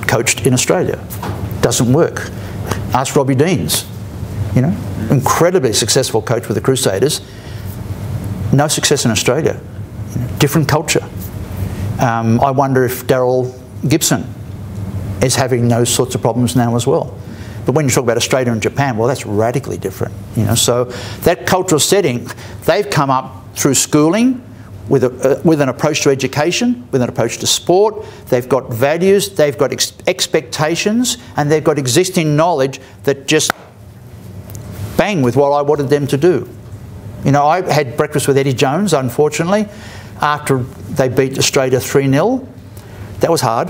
coached in Australia. Doesn't work. Ask Robbie Deans, you know, incredibly successful coach with the Crusaders. No success in Australia. You know, different culture. I wonder if Daryl Gibson is having those sorts of problems now as well. But when you talk about Australia and Japan, well, that's radically different. You know, so that cultural setting, they've come up through schooling with an approach to education, with an approach to sport. They've got values, they've got expectations, and they've got existing knowledge that just bang with what I wanted them to do. You know, I had breakfast with Eddie Jones, unfortunately, after they beat Australia 3-0. That was hard.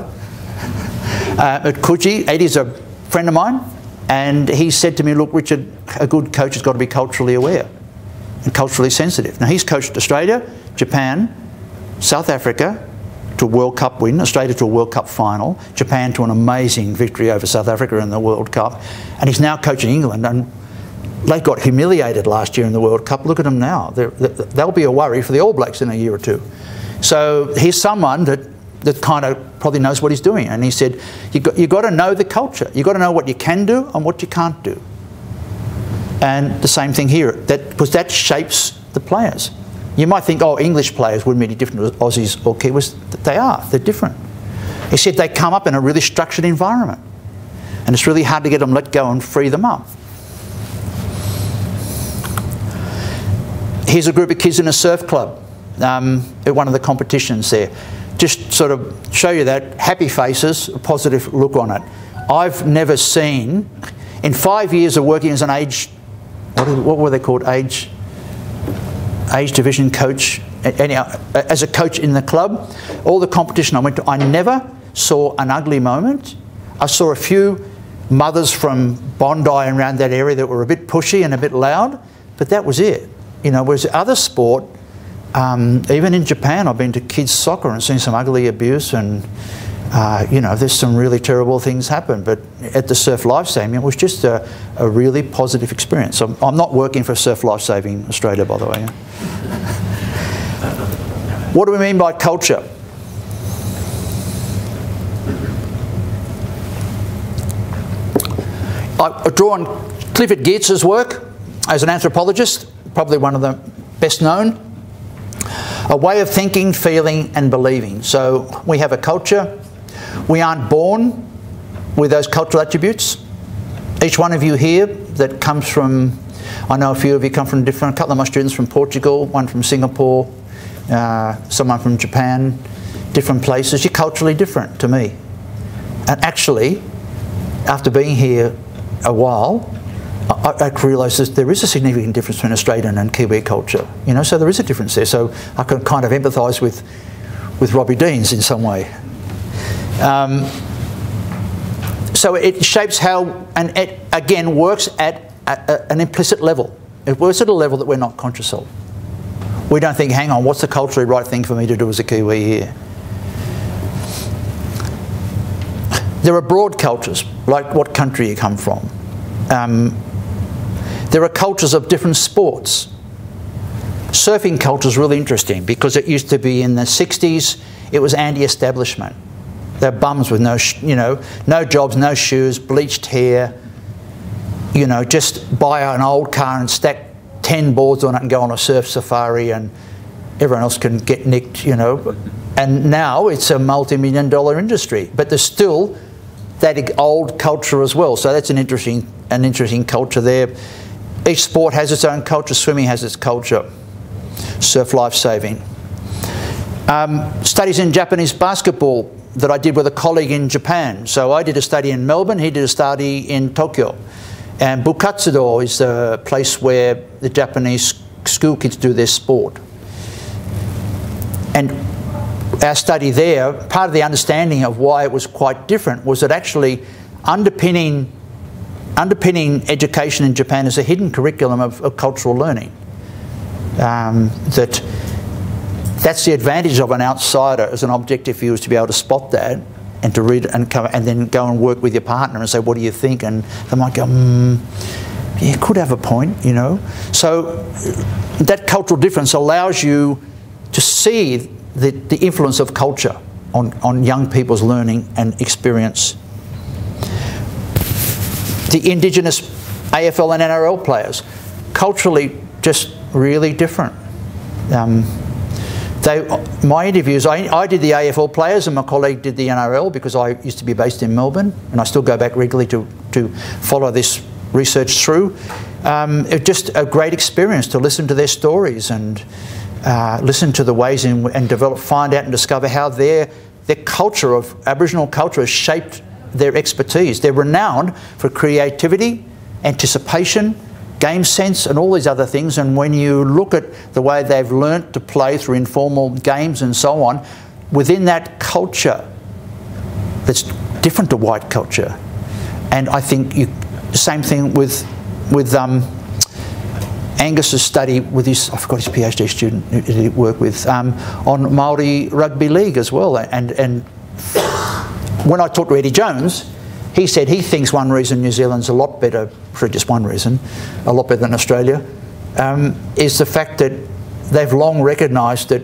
At Coogee, Eddie's a friend of mine, and he said to me, look, Richard, a good coach has got to be culturally aware and culturally sensitive. Now, he's coached Australia, Japan, South Africa to a World Cup win, Australia to a World Cup final, Japan to an amazing victory over South Africa in the World Cup, and he's now coaching England, and they got humiliated last year in the World Cup. Look at them now. They'll be a worry for the All Blacks in a year or two. So he's someone that kind of probably knows what he's doing, and he said, you've got to know the culture. You've got to know what you can do and what you can't do. And the same thing here, because that shapes the players. You might think, oh, English players wouldn't be any different to Aussies or Kiwis. They are. They're different. He said they come up in a really structured environment, and it's really hard to get them let go and free them up. Here's a group of kids in a surf club at one of the competitions there. Just sort of show you that, happy faces, a positive look on it. I've never seen, in 5 years of working as an age, what were they called, age division coach, as a coach in the club, all the competition I went to, I never saw an ugly moment. I saw a few mothers from Bondi and around that area that were a bit pushy and a bit loud, but that was it. You know, whereas other sport, even in Japan, I've been to kids' soccer and seen some ugly abuse, and you know, there's some really terrible things happen. But at the Surf Lifesaving, it was just a really positive experience. I'm not working for Surf Lifesaving Australia, by the way. What do we mean by culture? I've drawn Clifford Geertz's work as an anthropologist, probably one of the best known. A way of thinking, feeling and believing. So we have a culture. We aren't born with those cultural attributes. Each one of you here that comes from, I know a few of you come from different, a couple of my students from Portugal, one from Singapore, someone from Japan, different places. You're culturally different to me. And actually, after being here a while, I realised that there is a significant difference between Australian and Kiwi culture. You know, so there is a difference there. So I can kind of empathise with Robbie Deans in some way. So it shapes how, and it again works at an implicit level. It works at a level that we're not conscious of. We don't think, hang on, what's the culturally right thing for me to do as a Kiwi here? There are broad cultures, like what country you come from. There are cultures of different sports. Surfing culture is really interesting because it used to be in the 60s, it was anti-establishment. They're bums with no jobs, no shoes, bleached hair. You know, just buy an old car and stack 10 boards on it and go on a surf safari, and everyone else can get nicked, you know. And now it's a multi-million-dollar industry, but there's still that old culture as well. So that's an interesting culture there. Each sport has its own culture. Swimming has its culture. Surf life-saving. Studies in Japanese basketball that I did with a colleague in Japan. So I did a study in Melbourne, he did a study in Tokyo. And Bukatsudo is the place where the Japanese school kids do their sport. And our study there, part of the understanding of why it was quite different was that actually underpinning education in Japan is a hidden curriculum of cultural learning. That's the advantage of an outsider as an objective viewer, is to be able to spot that and to read and cover, and then go and work with your partner and say, what do you think? And they might go, yeah, could have a point, you know. So that cultural difference allows you to see the influence of culture on young people's learning and experience. The Indigenous AFL and NRL players, culturally just really different. My interviews, I did the AFL players and my colleague did the NRL because I used to be based in Melbourne and I still go back regularly to follow this research through. It was just a great experience to listen to their stories and listen to the ways and find out and discover how their culture of Aboriginal culture has shaped their expertise. They're renowned for creativity, anticipation, game sense and all these other things, and when you look at the way they've learnt to play through informal games and so on, within that culture that's different to white culture. And I think same thing with Angus's study with his, I forgot his PhD student who he worked with, on Māori rugby league as well. And when I talked to Eddie Jones, he said he thinks one reason New Zealand's a lot better, for just one reason, a lot better than Australia, is the fact that they've long recognised that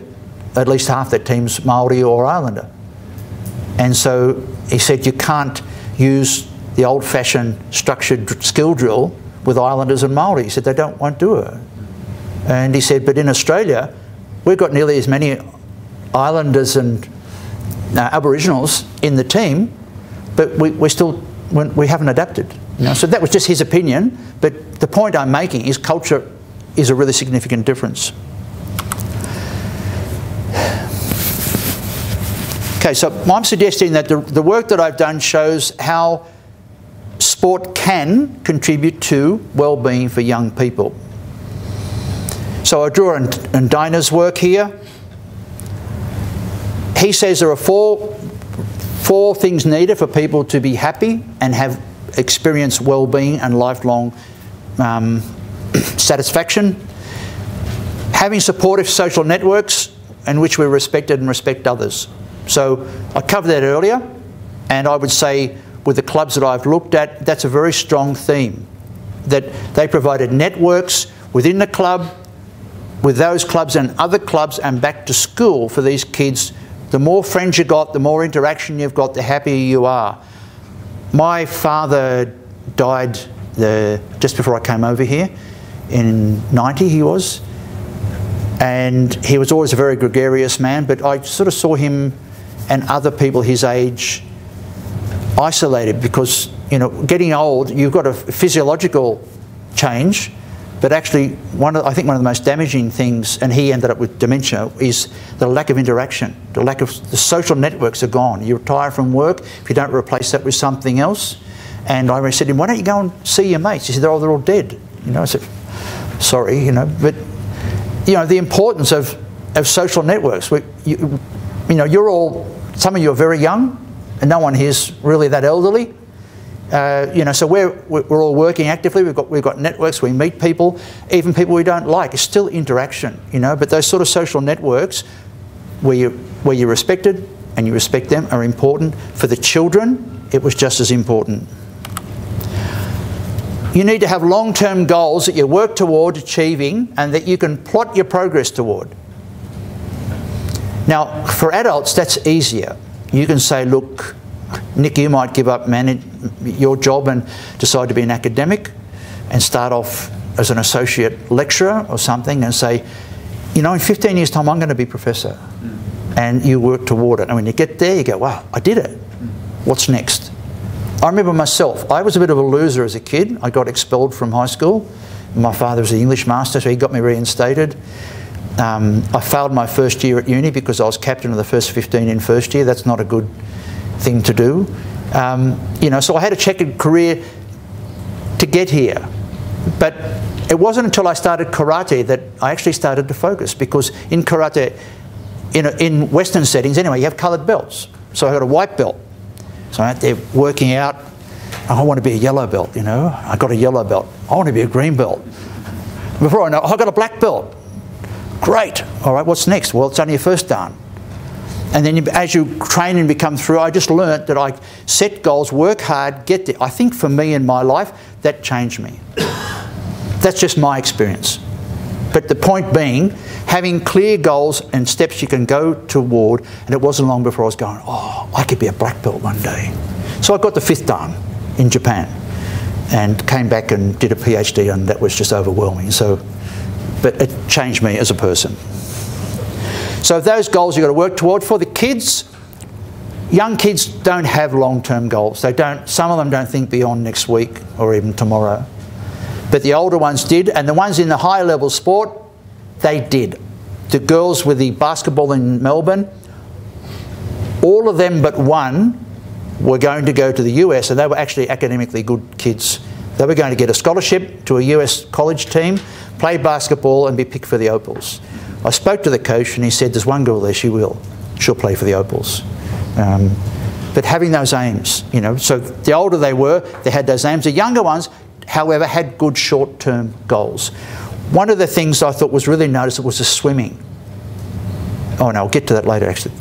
at least half their team's Māori or Islander. And so he said you can't use the old-fashioned structured skill drill with Islanders and Māori. He said they won't do it. And he said, but in Australia, we've got nearly as many Islanders and Aboriginals in the team, but we haven't adapted. You know? So that was just his opinion, but the point I'm making is culture is a really significant difference. Okay, so I'm suggesting that the work that I've done shows how sport can contribute to well-being for young people. So I drew on Dinah's work here. He says there are four things needed for people to be happy and have experienced well-being and lifelong satisfaction. Having supportive social networks in which we're respected and respect others. So I covered that earlier, and I would say with the clubs that I've looked at, that's a very strong theme. That they provided networks within the club, with those clubs and other clubs and back to school for these kids. The more friends you got, the more interaction you've got, the happier you are. My father died just before I came over here, in 90 he was, and he was always a very gregarious man, but I sort of saw him and other people his age isolated because you know, getting old, you've got a physiological change, but actually I think one of the most damaging things, and he ended up with dementia, is the lack of interaction. The social networks are gone. You retire from work if you don't replace that with something else. And I said to him, why don't you go and see your mates? He said, oh, they're all dead. You know, I said, sorry, you know, but, you know, the importance of social networks. You know, you're all, some of you are very young, and no one here's really that elderly. You know, so we're all working actively. We've got networks. We meet people, even people we don't like. It's still interaction, you know. But those sort of social networks, where you're respected and you respect them, are important. For the children, it was just as important. You need to have long-term goals that you work toward achieving and that you can plot your progress toward. Now, for adults, that's easier. You can say, look, Nick, you might give up your job and decide to be an academic and start off as an associate lecturer or something and say, you know, in 15 years' time, I'm going to be professor. And you work toward it. And when you get there, you go, wow, I did it. What's next? I remember myself, I was a bit of a loser as a kid. I got expelled from high school. My father was the English master, so he got me reinstated. I failed my first year at uni because I was captain of the first 15 in first year. That's not a good thing to do. You know, so I had a checkered career to get here. But it wasn't until I started karate that I actually started to focus, because in karate, in Western settings anyway, you have coloured belts. So I got a white belt. So I'm out there working out. I want to be a yellow belt, you know. I got a yellow belt. I want to be a green belt. Before I know, I got a black belt. Great. All right, what's next? Well, it's only your first dan. And then as you train and become through, I just learnt that I set goals, work hard, get there. I think for me in my life, that changed me. That's just my experience. But the point being, having clear goals and steps you can go toward, and it wasn't long before I was going, oh, I could be a black belt one day. So I got the 5th dan in Japan and came back and did a PhD, and that was just overwhelming. So, but it changed me as a person. So those goals you've got to work toward. For the kids, young kids don't have long-term goals. They don't. Some of them don't think beyond next week or even tomorrow. But the older ones did, and the ones in the higher level sport, they did. The girls with the basketball in Melbourne, all of them but one were going to go to the US, and they were actually academically good kids. They were going to get a scholarship to a US college team, play basketball and be picked for the Opals. I spoke to the coach and he said, there's one girl there, she will. She'll play for the Opals. But having those aims, you know, so the older they were, they had those aims. The younger ones, however, had good short-term goals. One of the things I thought was really noticeable was the swimming. Oh no, I'll get to that later actually.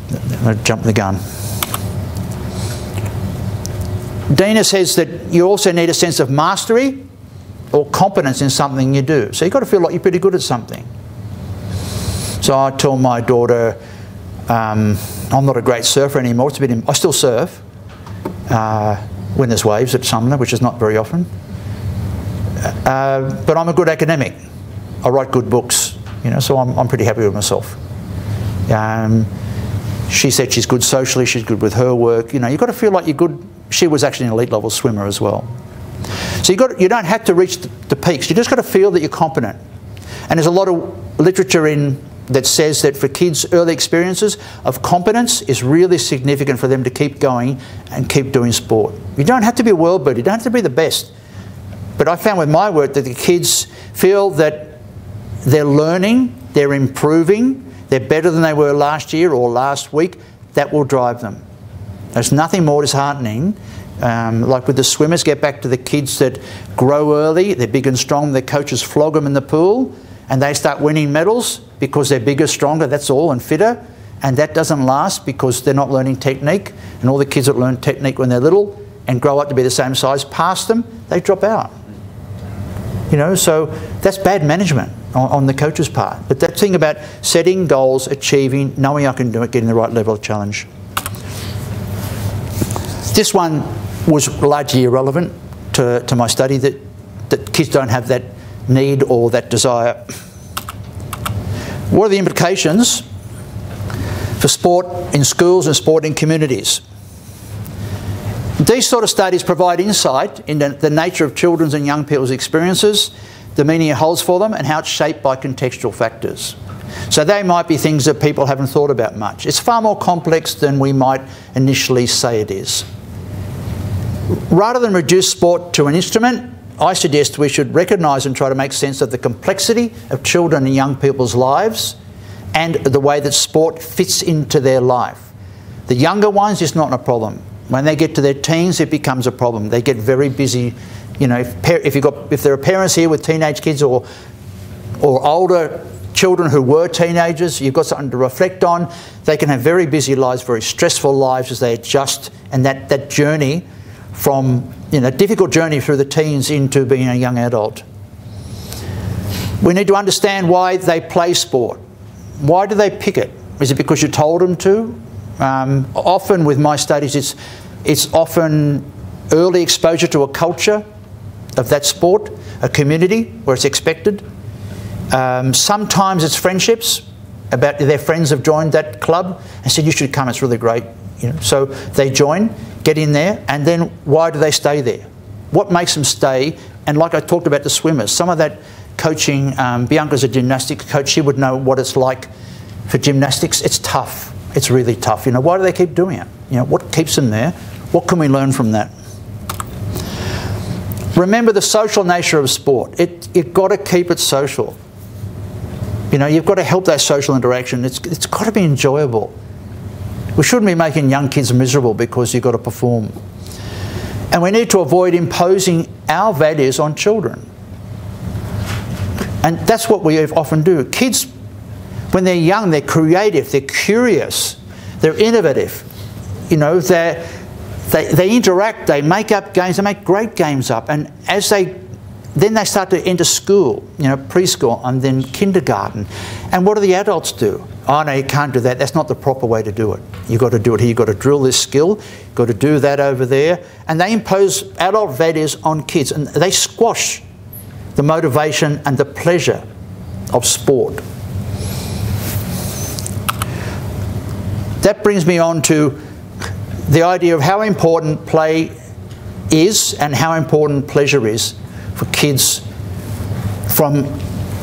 I'll jump the gun. Dina says that you also need a sense of mastery or competence in something you do. So you've got to feel like you're pretty good at something. So I tell my daughter, I'm not a great surfer anymore. It's a bit I still surf when there's waves at Sumner, which is not very often. But I'm a good academic. I write good books, you know, so I'm pretty happy with myself. She said she's good socially, she's good with her work. You know, you've got to feel like you're good. She was actually an elite level swimmer as well. So you don't have to reach the peaks. You just got to feel that you're competent. And there's a lot of literature that says that for kids, early experiences of competence is really significant for them to keep going and keep doing sport. You don't have to be a world beater. You don't have to be the best. But I found with my work that the kids feel that they're learning, they're improving, they're better than they were last year or last week. That will drive them. There's nothing more disheartening. Like with the swimmers, get back to the kids that grow early, they're big and strong, their coaches flog them in the pool, and they start winning medals because they're bigger, stronger, that's all, and fitter. And that doesn't last because they're not learning technique. And all the kids that learn technique when they're little and grow up to be the same size past them, they drop out. You know, so that's bad management on the coach's part. But that thing about setting goals, achieving, knowing I can do it, getting the right level of challenge. This one was largely irrelevant to my study, that kids don't have that need or that desire. What are the implications for sport in schools and sport in communities? These sort of studies provide insight into the nature of children's and young people's experiences, the meaning it holds for them, and how it's shaped by contextual factors. So they might be things that people haven't thought about much. It's far more complex than we might initially say it is. Rather than reduce sport to an instrument, I suggest we should recognise and try to make sense of the complexity of children and young people's lives and the way that sport fits into their life. The younger ones, it's not a problem. When they get to their teens, it becomes a problem. They get very busy. You know, if there are parents here with teenage kids or older children who were teenagers, you've got something to reflect on. They can have very busy lives, very stressful lives as they adjust, and that journey from, you know, difficult journey through the teens into being a young adult. We need to understand why they play sport. Why do they pick it? Is it because you told them to? Often with my studies, it's often early exposure to a culture of that sport, a community where it's expected. Sometimes it's friendships, about their friends have joined that club and said, you should come, it's really great. You know, so they join, get in there, and then why do they stay there? What makes them stay? And like I talked about the swimmers, some of that coaching, Bianca's a gymnastics coach, she would know what it's like for gymnastics. It's tough, it's really tough. You know, why do they keep doing it? You know, what keeps them there? What can we learn from that? Remember the social nature of sport. You've got to keep it social. You know, you've got to help that social interaction. It's got to be enjoyable. We shouldn't be making young kids miserable because you've got to perform. And we need to avoid imposing our values on children. And that's what we often do. Kids, when they're young, they're creative, they're curious, they're innovative. You know, they interact, they make up games, they make great games up. And then they start to enter school, you know, preschool and then kindergarten. And what do the adults do? Oh no, you can't do that. That's not the proper way to do it. You've got to do it here. You've got to drill this skill. You've got to do that over there. And they impose adult values on kids, and they squash the motivation and the pleasure of sport. That brings me on to the idea of how important play is and how important pleasure is for kids from,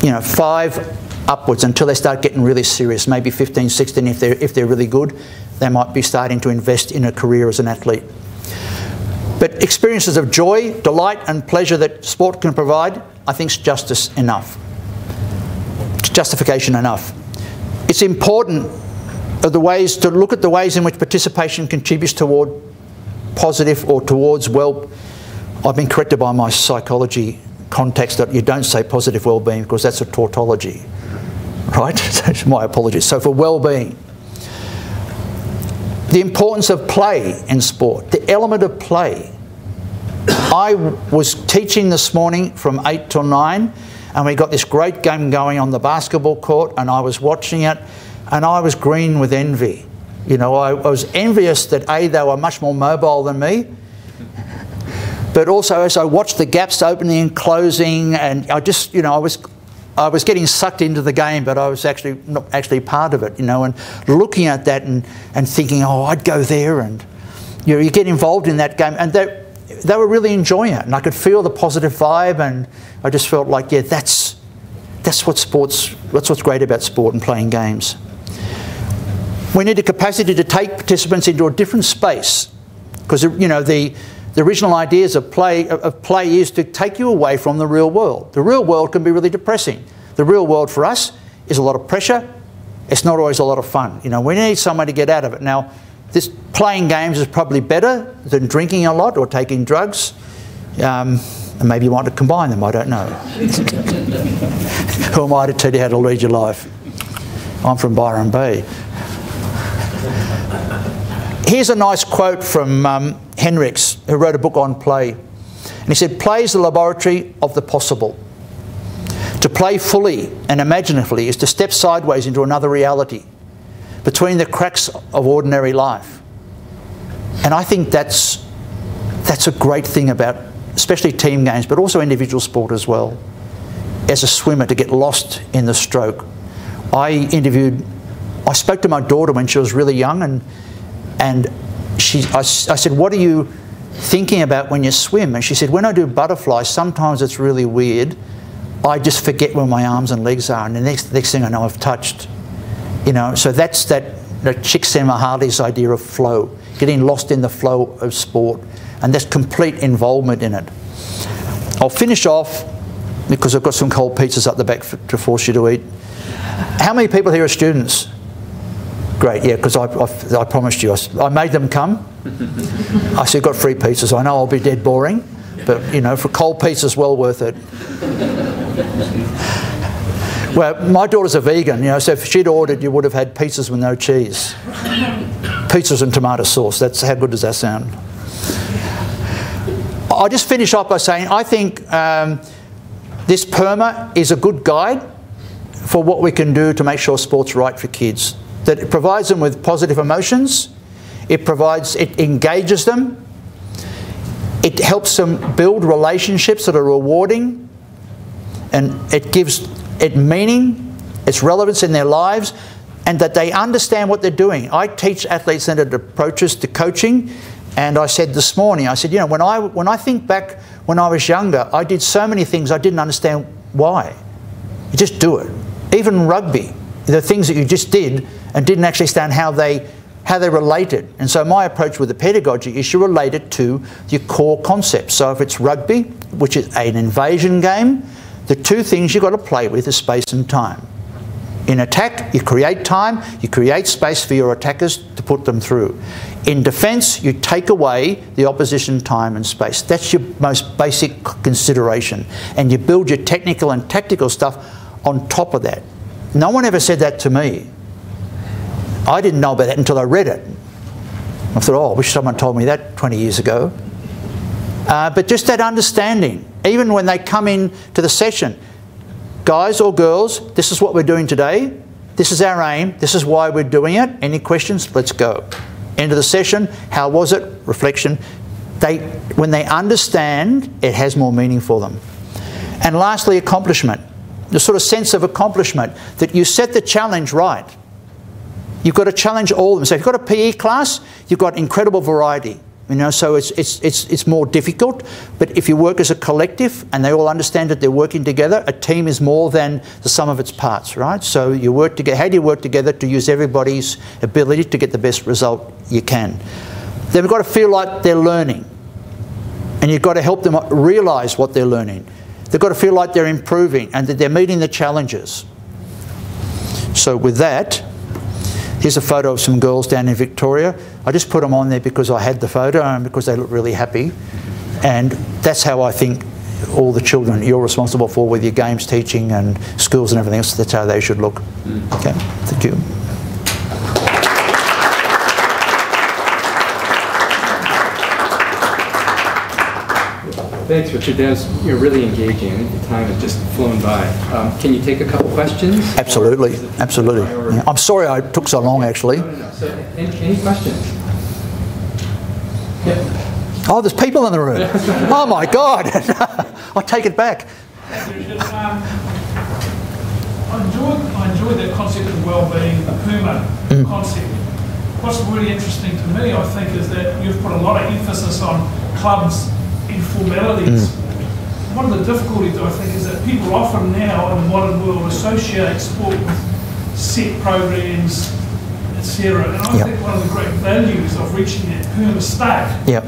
you know, 5 upwards until they start getting really serious, maybe 15, 16 if they're really good, they might be starting to invest in a career as an athlete. But experiences of joy, delight and pleasure that sport can provide, I think is justification enough. It's important to look at the ways in which participation contributes toward positive or towards I've been corrected by my psychology context that you don't say positive well-being because that's a tautology, right? My apologies. So for well-being, the importance of play in sport, the element of play. I was teaching this morning from 8 till 9 and we got this great game going on the basketball court and I was watching it and I was green with envy. You know, I was envious that A, they were much more mobile than me, but also as I watched the gaps opening and closing, and I just, you know, I was getting sucked into the game, but I was actually not actually part of it, you know, and looking at that and thinking, oh, I'd go there, and you know, you get involved in that game, and they were really enjoying it, and I could feel the positive vibe, and I just felt like, yeah, that's what's great about sport and playing games. We need the capacity to take participants into a different space, because, you know, the original ideas of play is to take you away from the real world. The real world can be really depressing. The real world for us is a lot of pressure. It's not always a lot of fun. You know, we need someone to get out of it. Now, this playing games is probably better than drinking a lot or taking drugs. And maybe you want to combine them, I don't know. Who am I to tell you how to lead your life? I'm from Byron Bay. Here's a nice quote from Henricks, who wrote a book on play. And he said, play is the laboratory of the possible. To play fully and imaginatively is to step sideways into another reality, between the cracks of ordinary life. And I think that's a great thing about, especially team games, but also individual sport as well. As a swimmer, to get lost in the stroke. I spoke to my daughter when she was really young, and I said, what do you thinking about when you swim. And she said, when I do butterflies, sometimes it's really weird. I just forget where my arms and legs are, and the next thing I know, I've touched. You know, so that's that Csikszentmihalyi's idea of flow, getting lost in the flow of sport, and that's complete involvement in it. I'll finish off, because I've got some cold pizzas up the back to force you to eat. How many people here are students? Great, yeah, because I promised you. I made them come. I said, got free pizzas. I know I'll be dead boring, but, you know, for cold pizzas, well worth it. Well, my daughter's a vegan, you know, so if she'd ordered, you would have had pizzas with no cheese. Pizzas and tomato sauce, that's how good does that sound? I'll just finish off by saying I think this PERMA is a good guide for what we can do to make sure sport's right for kids. That it provides them with positive emotions, it engages them, it helps them build relationships that are rewarding, and it gives it meaning, its relevance in their lives, and that they understand what they're doing. I teach athlete-centered approaches to coaching, and I said this morning, I said, you know, when I think back when I was younger, I did so many things I didn't understand why. You just do it. Even rugby, the things that you just did and didn't actually understand how they related. And so my approach with the pedagogy is you relate it to your core concepts. So if it's rugby, which is an invasion game, the two things you've got to play with is space and time. In attack, you create time, you create space for your attackers to put them through. In defence, you take away the opposition time and space. That's your most basic consideration. And you build your technical and tactical stuff on top of that. No one ever said that to me. I didn't know about that until I read it. I thought, oh, I wish someone told me that 20 years ago. But just that understanding, even when they come in to the session, guys or girls, this is what we're doing today. This is our aim. This is why we're doing it. Any questions? Let's go. End of the session. How was it? Reflection. When they understand, it has more meaning for them. And lastly, accomplishment. The sort of sense of accomplishment, that you set the challenge right. You've got to challenge all of them. So if you've got a PE class, you've got incredible variety. You know, so it's more difficult. But if you work as a collective and they all understand that they're working together, a team is more than the sum of its parts, right? So you work together. How do you work together to use everybody's ability to get the best result you can? They've got to feel like they're learning, and you've got to help them realise what they're learning. They've got to feel like they're improving and that they're meeting the challenges. So with that, here's a photo of some girls down in Victoria. I just put them on there because I had the photo and because they look really happy. And that's how I think all the children you're responsible for with your games teaching and schools and everything else, that's how they should look. Okay, thank you. Thanks, Richard. That was really engaging. I think the time has just flown by. Can you take a couple questions? Absolutely, absolutely. Yeah. I'm sorry I took so long, actually. No. So, any questions? Yeah. Oh, there's people in the room. Oh my God! I take it back. I enjoy that concept of well-being, the PERMA concept. What's really interesting to me, I think, is that you've put a lot of emphasis on clubs and formalities. One of the difficulties, I think, is that people often now in the modern world associate sport with set programs, etc. And I think one of the great values of reaching that PERMA state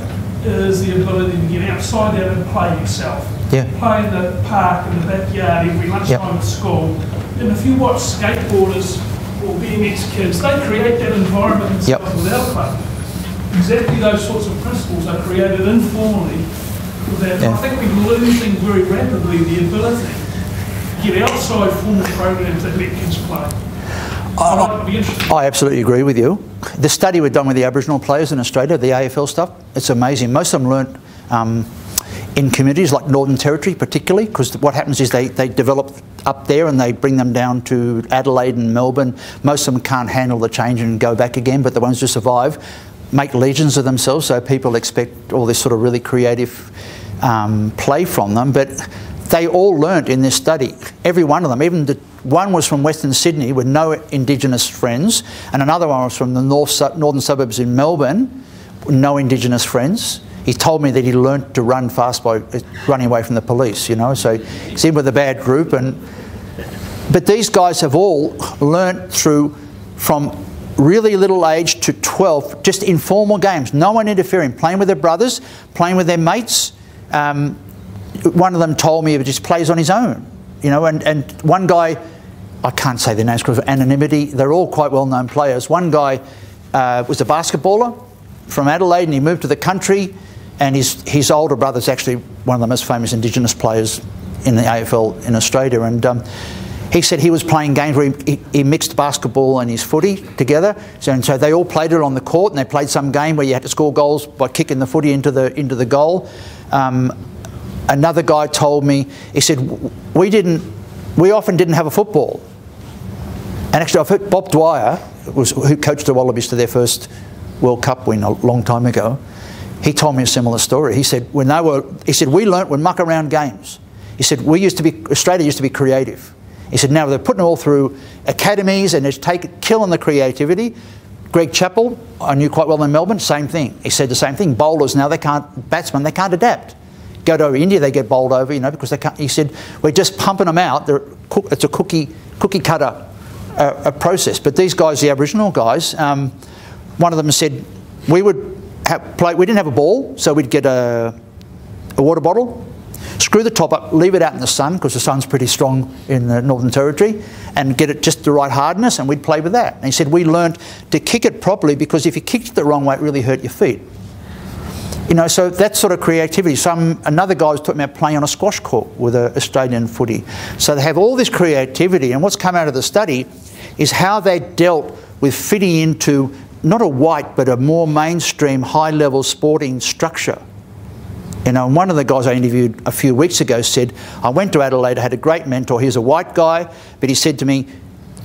is the ability to get outside that and play yourself. Play in the park, in the backyard, every lunchtime at school. And if you watch skateboarders or BMX kids, they create that environment themselves with our club. Exactly those sorts of principles are created informally. I think we're losing very rapidly the ability to get outside formal programs that let kids play. I absolutely agree with you. The study we've done with the Aboriginal players in Australia, the AFL stuff, it's amazing. Most of them learnt in communities like Northern Territory particularly, because what happens is they develop up there and they bring them down to Adelaide and Melbourne. Most of them can't handle the change and go back again, but the ones who survive make legions of themselves, so people expect all this sort of really creative play from them. But they all learnt in this study, every one of them. Even one was from Western Sydney with no Indigenous friends, and another one was from the northern suburbs in Melbourne, no Indigenous friends. he told me that he learnt to run fast by running away from the police, you know. So he's in with a bad group. But these guys have all learnt from really little age to 12, just informal games, no one interfering, playing with their brothers, playing with their mates. One of them told me he just plays on his own, you know, and one guy, I can't say their names because of anonymity, they're all quite well-known players. One guy was a basketballer from Adelaide, and he moved to the country, and his older brother's actually one of the most famous Indigenous players in the AFL in Australia, and he said he was playing games where he mixed basketball and his footy together, and so they all played it on the court, and they played some game where you had to score goals by kicking the footy into the goal. Another guy told me, he said, we often didn't have a football. And actually I've heard Bob Dwyer, who coached the Wallabies to their first World Cup win a long time ago, he told me a similar story. He said, we learnt with muck around games. He said, Australia used to be creative. He said, now they're putting it all through academies and it's killing the creativity. Greg Chappell, I knew quite well in Melbourne, same thing. He said the same thing. Bowlers now, batsmen, they can't adapt. Go to India, they get bowled over, you know, because they can't. He said, we're just pumping them out. It's a cookie cutter process. But these guys, the Aboriginal guys, one of them said, we didn't have a ball, so we'd get a water bottle, screw the top up, leave it out in the sun, because the sun's pretty strong in the Northern Territory, and get it just the right hardness, and we'd play with that. And he said, we learned to kick it properly, because if you kicked it the wrong way, it really hurt your feet. You know, so that sort of creativity. Another guy was talking about playing on a squash court with an Australian footy. So they have all this creativity, and what's come out of the study is how they dealt with fitting into not a white, but a more mainstream, high-level sporting structure. You know, and one of the guys I interviewed a few weeks ago said, I went to Adelaide, I had a great mentor, he was a white guy, but he said to me,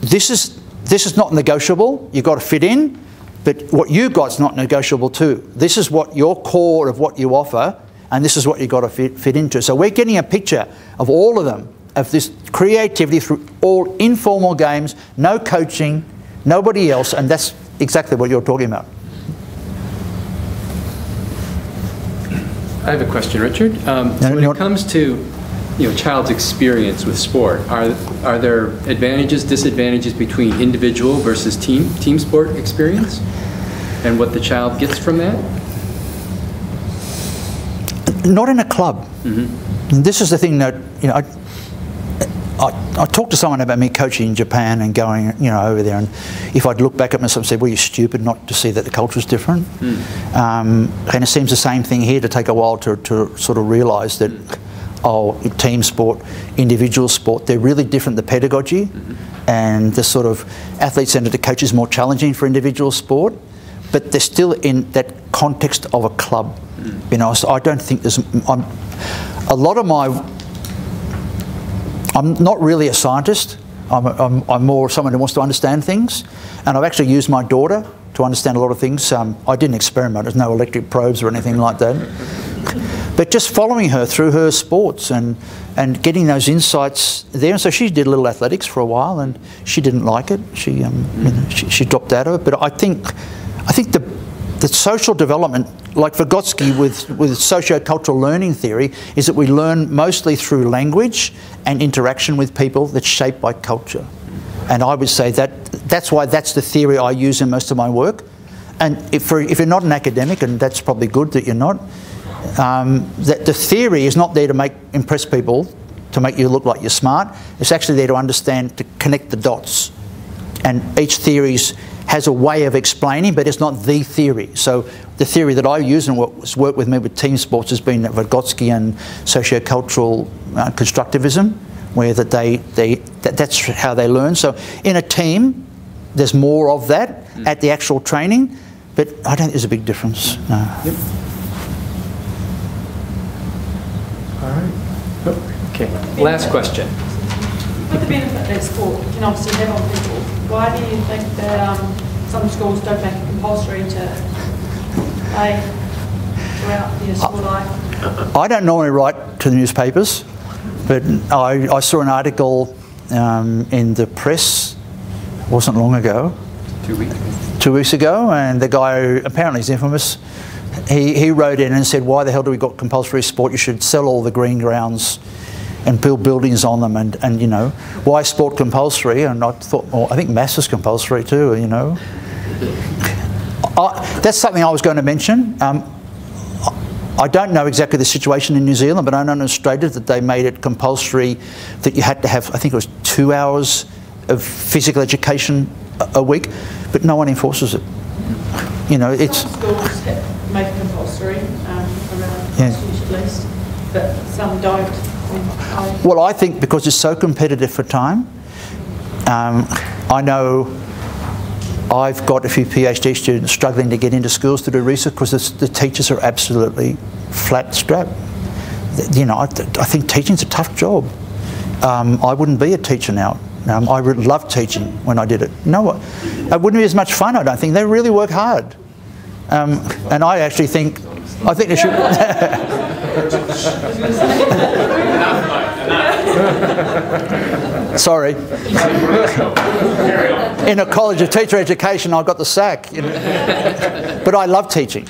this is not negotiable, you've got to fit in, but what you got's not negotiable too. This is what your core of what you offer, and this is what you've got to fit into. So we're getting a picture of all of them, of this creativity through all informal games, no coaching, nobody else, and that's exactly what you're talking about. I have a question, Richard. So when it comes to child's experience with sport, are there advantages, disadvantages between individual versus team sport experience, and what the child gets from that? Not in a club. Mm-hmm. This is the thing that I talked to someone about me coaching in Japan and going over there, and if I'd look back at myself and say, well, you're stupid not to see that the culture's different. And it seems the same thing here, to take a while to sort of realise that team sport, individual sport, they're really different, the pedagogy, and the sort of athlete-centred coach is more challenging for individual sport, but they're still in that context of a club. So I don't think there's I'm not really a scientist. I'm more someone who wants to understand things, and I've actually used my daughter to understand a lot of things. I didn't experiment, there's no electric probes or anything like that. But just following her through her sports and getting those insights there. And so she did a little athletics for a while, and she didn't like it. She dropped out of it. But I think the social development, like Vygotsky with socio-cultural learning theory, is that we learn mostly through language and interaction with people that's shaped by culture. And I would say that's why that's the theory I use in most of my work. And if you're not an academic, and that's probably good that you're not, that the theory is not there to impress people, to make you look like you're smart. It's actually there to understand, to connect the dots. And each theory has a way of explaining, but it's not the theory. So the theory that I use and what's worked with me with team sports has been Vygotsky and sociocultural constructivism, where that's how they learn. So in a team, there's more of that at the actual training, but I don't think there's a big difference. No. Yep. All right. Oh, okay. Last question. With the benefit that sport can obviously have on people, why do you think that some schools don't make it compulsory to play throughout their school life? I don't normally write to the newspapers, but I saw an article in the press, wasn't long ago. 2 weeks. 2 weeks ago, and the guy, apparently he's infamous, he wrote in and said, why the hell do we got compulsory sport? You should sell all the green grounds and build buildings on them, and you know, why sport compulsory? And I thought, well, I think maths is compulsory too, you know. That's something I was going to mention. I don't know exactly the situation in New Zealand, but I know in Australia that they made it compulsory that you had to have, I think it was 2 hours of physical education a week, but no one enforces it. You know, it's... Some schools make it compulsory, around at least, but some don't. Well, I think because it's so competitive for time, I know I've got a few PhD students struggling to get into schools to do research because the teachers are absolutely flat strapped. You know, I think teaching's a tough job. I wouldn't be a teacher now. I really loved teaching when I did it. No, it wouldn't be as much fun, I don't think. They really work hard. And I actually think they should... Sorry. In a college of teacher education, I got the sack. You know. But I love teaching,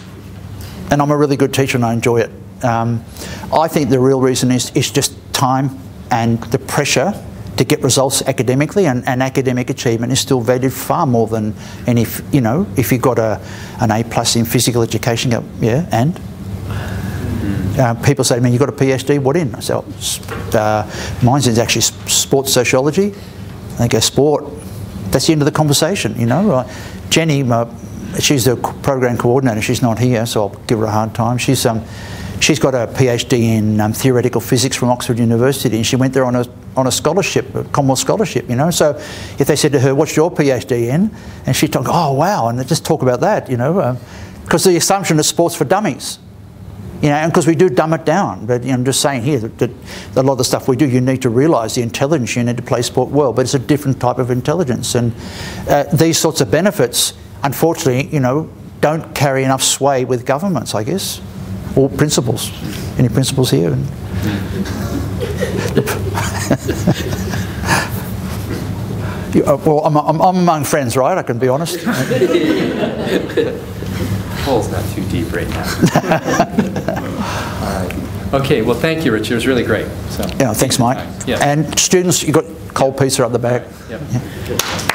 and I'm a really good teacher, and I enjoy it. I think the real reason is just time and the pressure to get results academically, and academic achievement is still valued far more than any. You know, if you got an A+ in physical education, go, yeah, and. People say to me, "You got a PhD? What in?" I say, "Mine's in actually sports sociology." They go, "Sport." That's the end of the conversation, you know. Jenny, she's the program coordinator. She's not here, so I'll give her a hard time. She's got a PhD in theoretical physics from Oxford University, and she went there on a scholarship, a Commonwealth scholarship, you know. So if they said to her, "What's your PhD in?" and she'd talk, "Oh wow," and they just talk about that, you know, because the assumption is sports for dummies. You know, and because we do dumb it down, but you know, I'm just saying here that a lot of the stuff we do, you need to realise the intelligence you need to play sport well, but it's a different type of intelligence, and these sorts of benefits, unfortunately, you know, don't carry enough sway with governments, I guess, or principals. Any principals here? Well, I'm among friends, right? I can be honest. Hole's not too deep right now. All right. Okay, well, thank you, Richard. It was really great. So, yeah, thanks, Mike. Yeah. And students, you've got cold pizza up the back. Yep. Yeah.